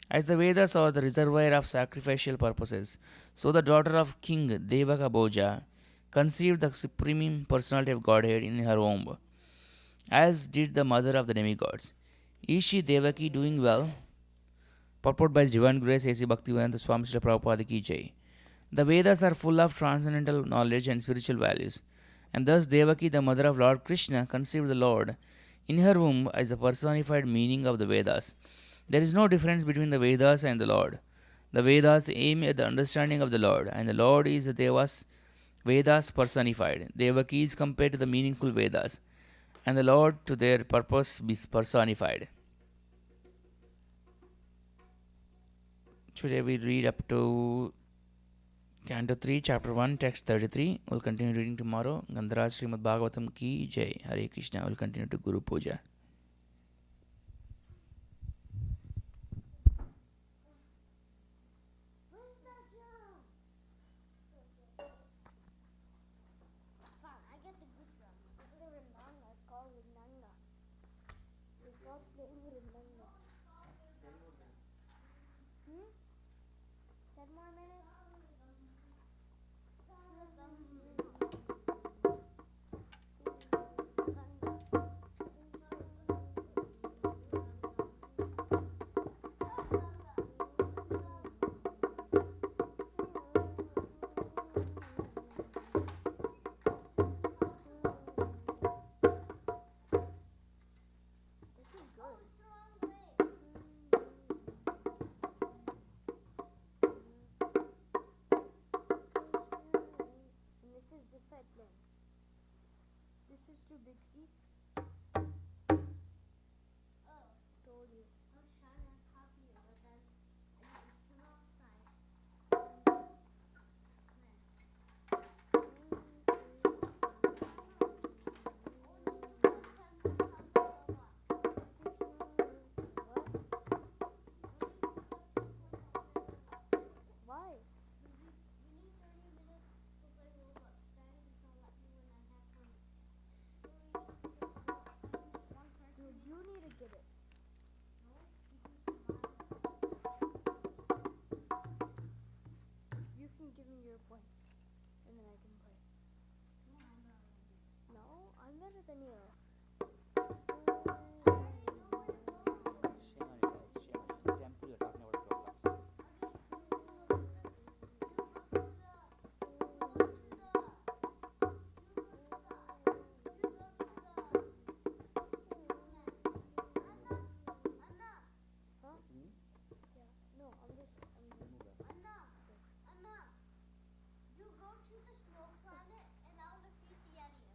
as the Vedas are the reservoir of sacrificial purposes, so the daughter of King Devaka Bhoja conceived the supreme personality of Godhead in her womb, as did the mother of the demigods. Is she Devaki doing well? Purport by His Divine Grace A.C. Bhaktivedanta Swami Srila Prabhupada Ki Jai. The Vedas are full of transcendental knowledge and spiritual values, and thus Devaki, the mother of Lord Krishna, conceived the Lord in her womb as the personified meaning of the Vedas. There is no difference between the Vedas and the Lord. The Vedas aim at the understanding of the Lord, and the Lord is the Devas, Vedas personified. Devaki is compared to the meaningful Vedas, and the Lord to their purpose is personified. Today we read up to Canto 3, Chapter 1, Text 33. We'll continue reading tomorrow. Gandharaj Srimad Bhagavatam Ki Jai. Hare Krishna. We'll continue to Guru Puja.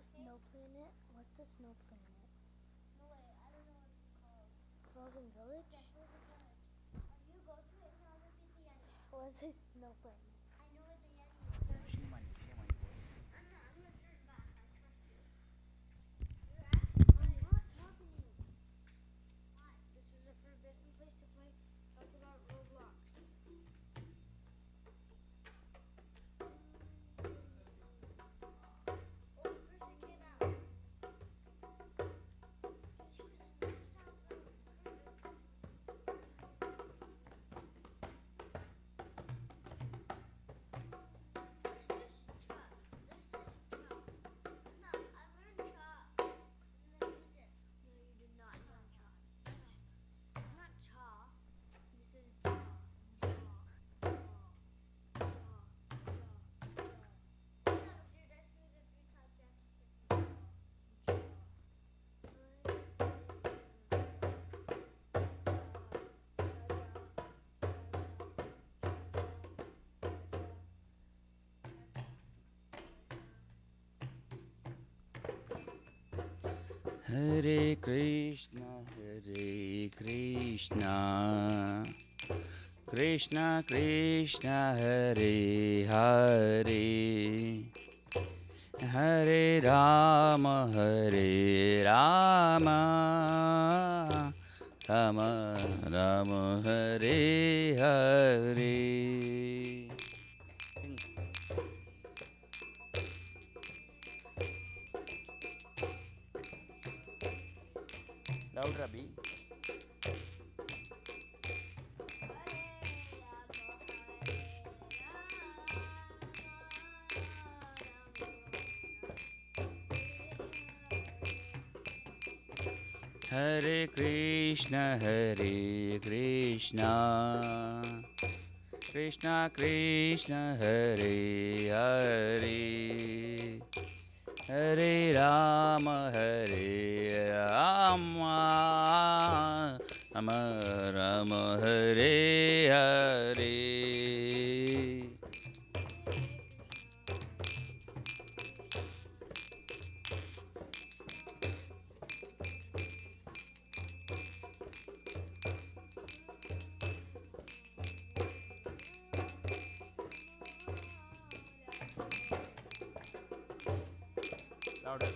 Snow planet? What's the snow planet? No way, I don't know what it's called. Frozen Village? Yeah, Frozen Village. You go to it and I'll defeat the Yeti. What's a snow planet? I know what the Yeti is. I'm gonna turn back. I trust you. I'm not talking to you. Why? This is a forbidden place to play. Talk about Roblox. Hare Krishna, Hare Krishna, Krishna Krishna, Hare Hare, Hare Rama, Hare Rama, Rama Rama, Hare Hare. Loud, Rabi. Hare Krishna, Hare Krishna, Krishna Krishna, Hare Hare, Hare Rama, Hare Rama, Rama Rama, Hare Hare. Louder.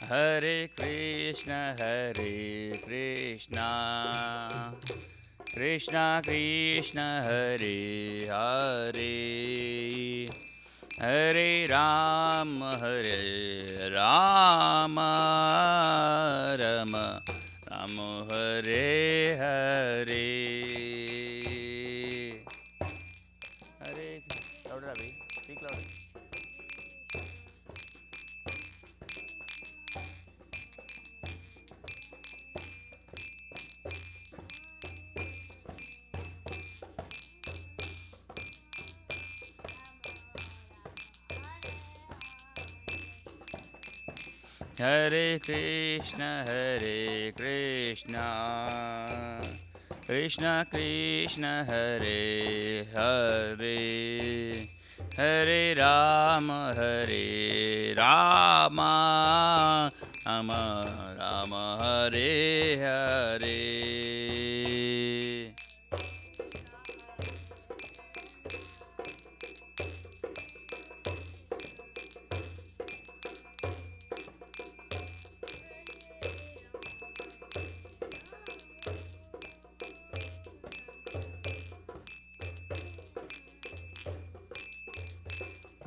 Hare Krishna, Hare Krishna, Krishna Krishna, Hare Hare, Hare Rama, Hare Rama, Rama Rama, Hare Hare. Hare, louder, Abhi. Speak louder. Hare Krishna, Hare Krishna, Krishna Krishna, Hare Hare, Hare Rama, Hare Rama, Rama Rama, Hare Hare.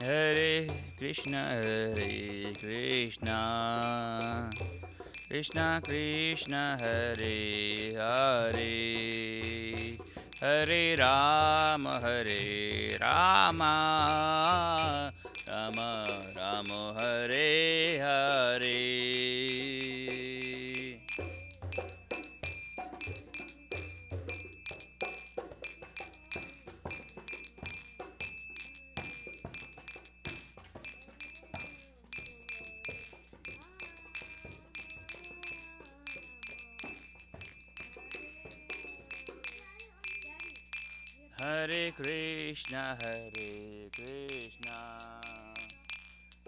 Hare Krishna, Hare Krishna, Krishna Krishna, Hare Hare, Hare Rama, Hare Rama, Rama Rama, Hare Hare. Hare Krishna, Hare Krishna,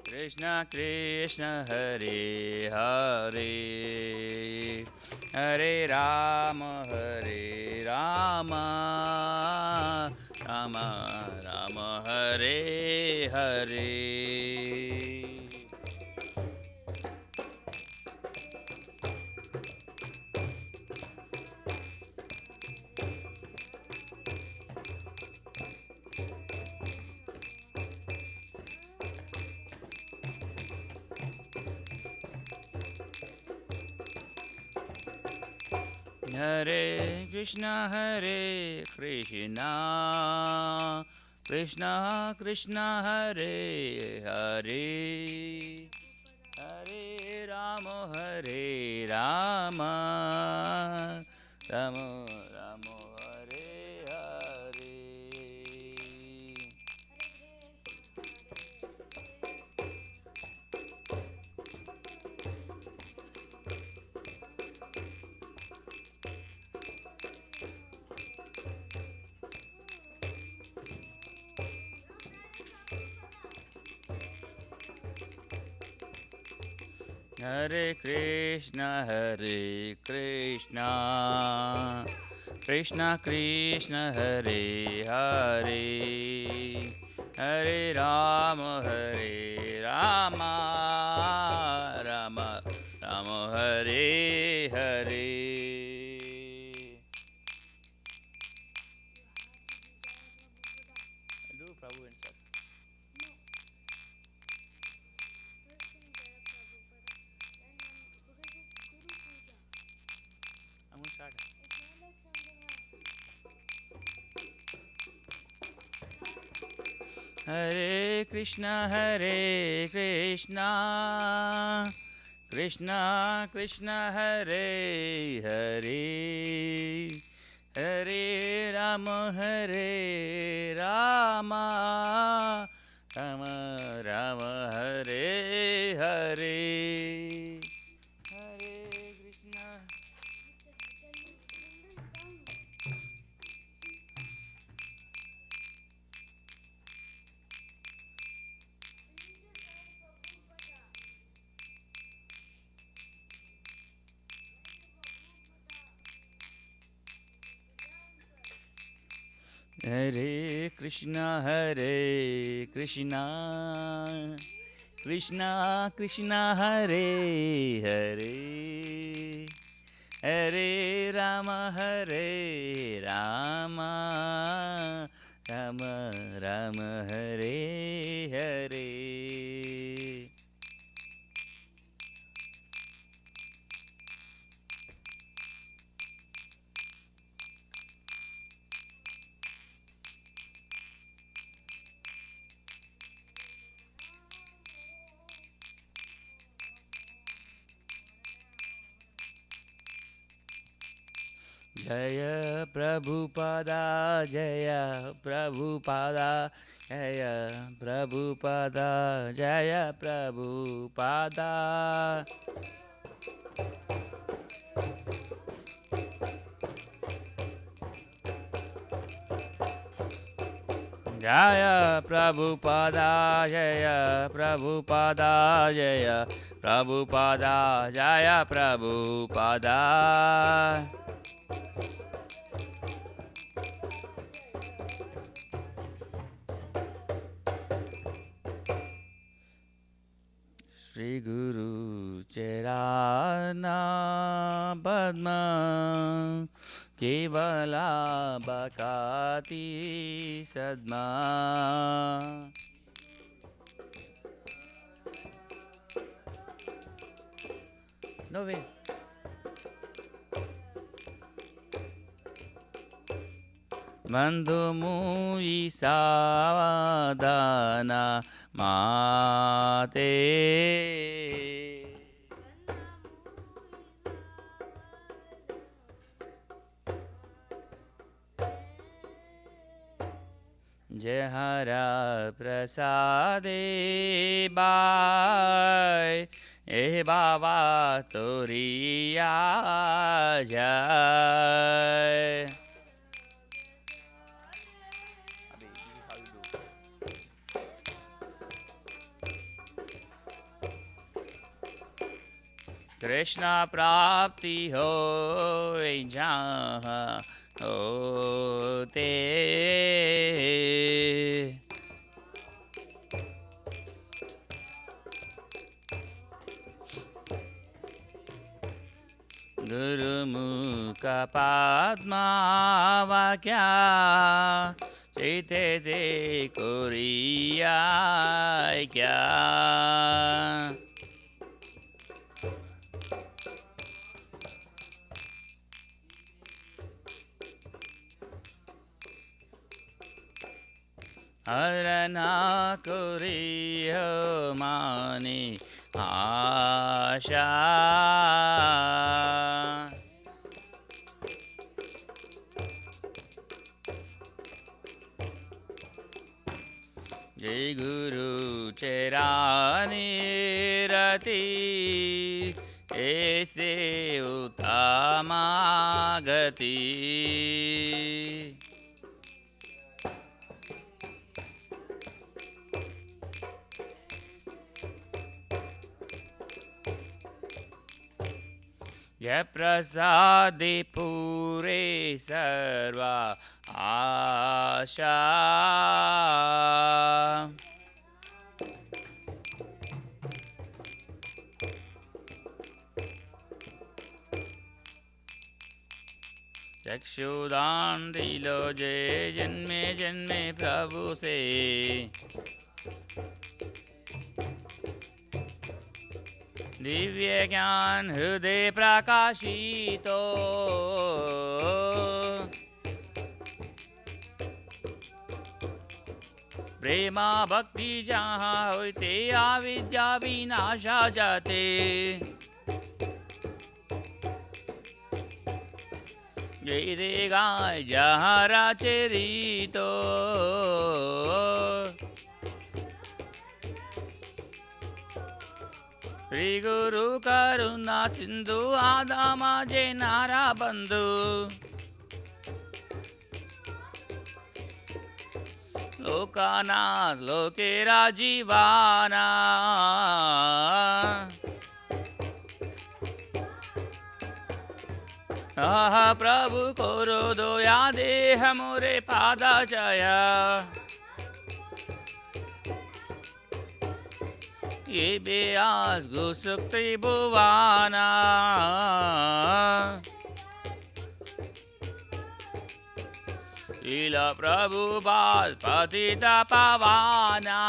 Krishna Krishna, Hare Hare, Hare Rama, Hare Rama, Rama Rama, Hare Hare. Hare Krishna, Hare Krishna, Krishna Krishna, Hare Hare, Hare Rama, Hare Rama, Rama Rama, Hare Hare. Hare Krishna, Krishna Krishna, Hare Hare, Hare Rama, Rama Rama, Hare Hare. Do Prabhu and stuff. I'm going to start. Hare Krishna, Krishna Krishna, Hare Hare, Hare Rama, Rama Rama, Hare Hare. Hare Krishna. Hare Krishna, Krishna Krishna, Hare Hare, Hare Rama, Rama Rama, Hare Hare. Jaya Prabhupada, Jaya Prabhupada, Jaya Prabhupada, Jaya Prabhupada. Jaya Prabhupada, Jaya Prabhupada, Jaya Prabhupada, Jaya Prabhupada. Shri Guru Charana Padma Kevala Bhakati Sadma. No way. Bandhu mui sadana mate. Jehara prasade bai eh baba toriya jai. Krishna prapti hoy jaha hote. Guru mukha padma vakya chite te koriya kya. Harana koriyo mani asha. Jai Guru Charani Rati Aise Uttama Gati. जयप्रसादे पूरे सर्वा आशा चक्षुदान दिलो जय जन्मे जन्मे प्रभु से दिव्य ज्ञान हृदय प्रकाशितो प्रेमा भक्ति जहाँ होते अविद्या विनाशा जाते जय देगा जहाँ राचरितो श्री गुरु करुणा सिंधु आदामा जय नारा बंधु लोकानाथ लोके राजीवाना आहा प्रभु कोरो दोया देह मोरे पादा जया ये बेआस गुसुक त्रिभुवाना लीला प्रभुपाद पतिता पावाना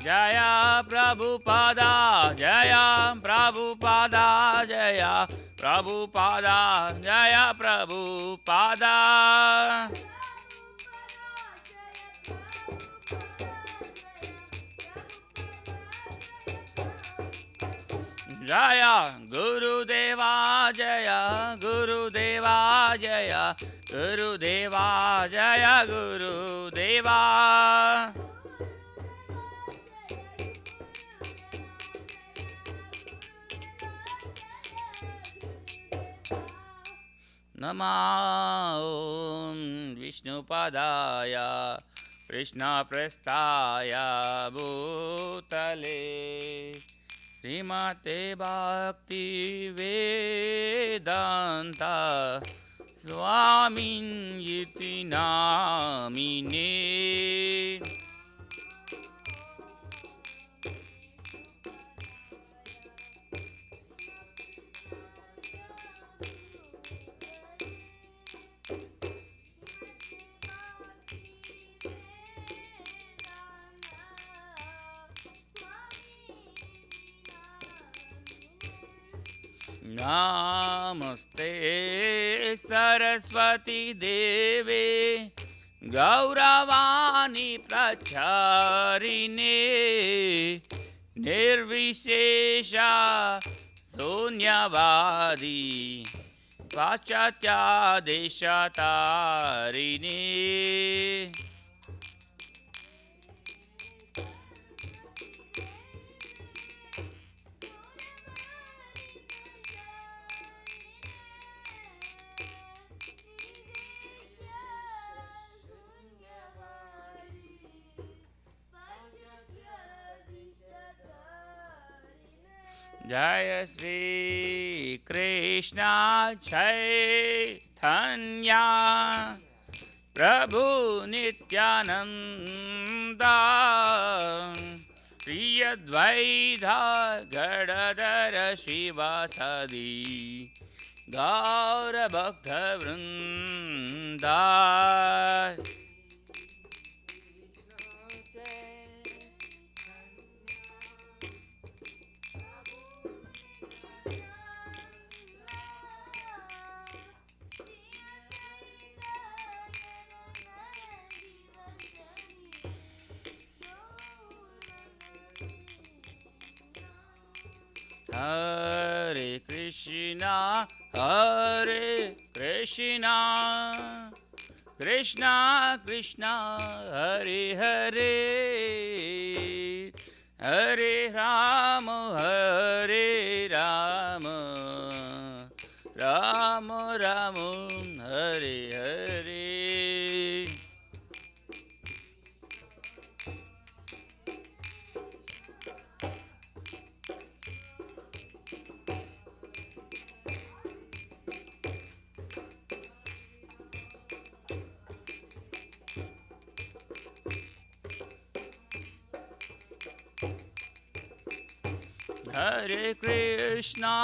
जया प्रभुपादा जया प्रभुपादा जया प्रभुपादा जया प्रभुपादा जया गुरुदेवा जया गुरुदेवा जया गुरुदेवा जया गुरुदेवा नमः विष्णुपदाय कृष्णप्रस्थाय भूतले श्रीमते भक्ति वेदांता स्वामिन् इति नामिने नमस्ते सरस्वती देवे गौरवाणी प्रचारिणे निर्विशेषा शून्यवादी पाश्चात्यादेशतारिणे जय श्री कृष्ण चैतन्य प्रभु नित्यानंद श्री अद्वैत गदाधर शिवासादि गौर भक्त वृंदा Hare Krishna, Krishna Krishna, Hare Hare, Hare Rama, Rama Rama, Hare Hare. Hare Krishna,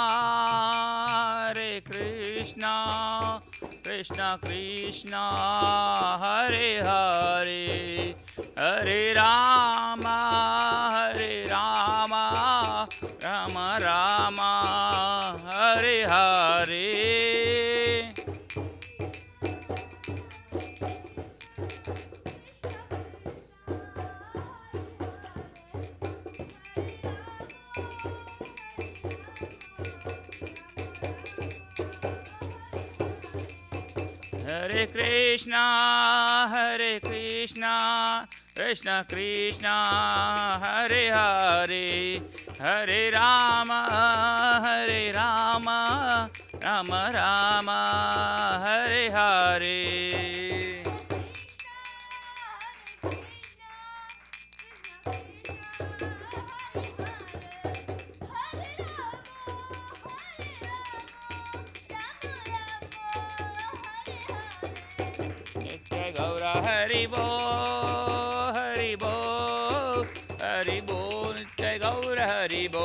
Krishna Krishna, Hare Hare, Hare Rama, Rama Rama, Hare Hare. Hare Krishna, Krishna Krishna, Hare Hare, Hare Rama, Rama Rama, Hare Hare. Nitya Gaura Hari Bo, Hari Bo, Hari Bo, Nitya Gaura Hari Bo.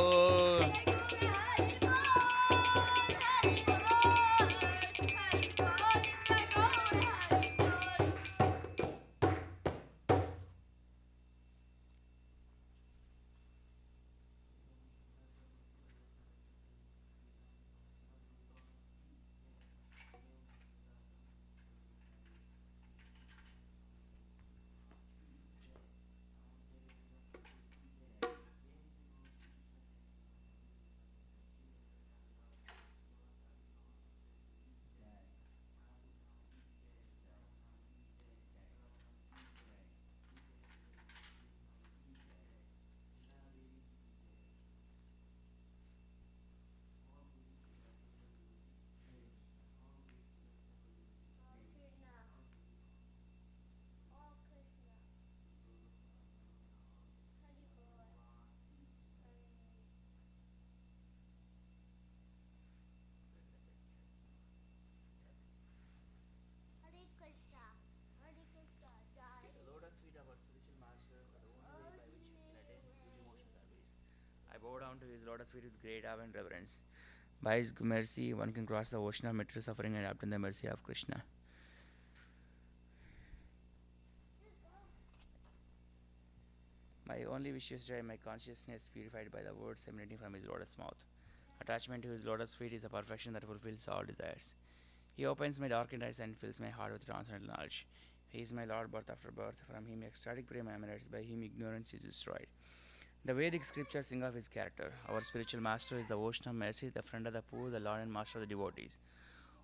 I bow down to his lotus feet with great awe and reverence. By his mercy, one can cross the ocean of material suffering and obtain the mercy of Krishna. My only wish is to my consciousness purified by the words emanating from his lotus mouth. Attachment to his lotus feet is a perfection that fulfills all desires. He opens my darkened eyes and fills my heart with transcendental knowledge. He is my Lord, birth after birth. From him ecstatic prema emanates. By him ignorance is destroyed. The Vedic scriptures sing of his character. Our spiritual master is the ocean of mercy, the friend of the poor, the Lord and master of the devotees.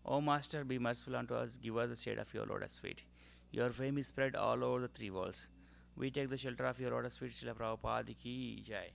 O Master, be merciful unto us, give us the shade of your lotus feet. Your fame is spread all over the three worlds. We take the shelter of your lotus feet, Srila Prabhupada ki jai.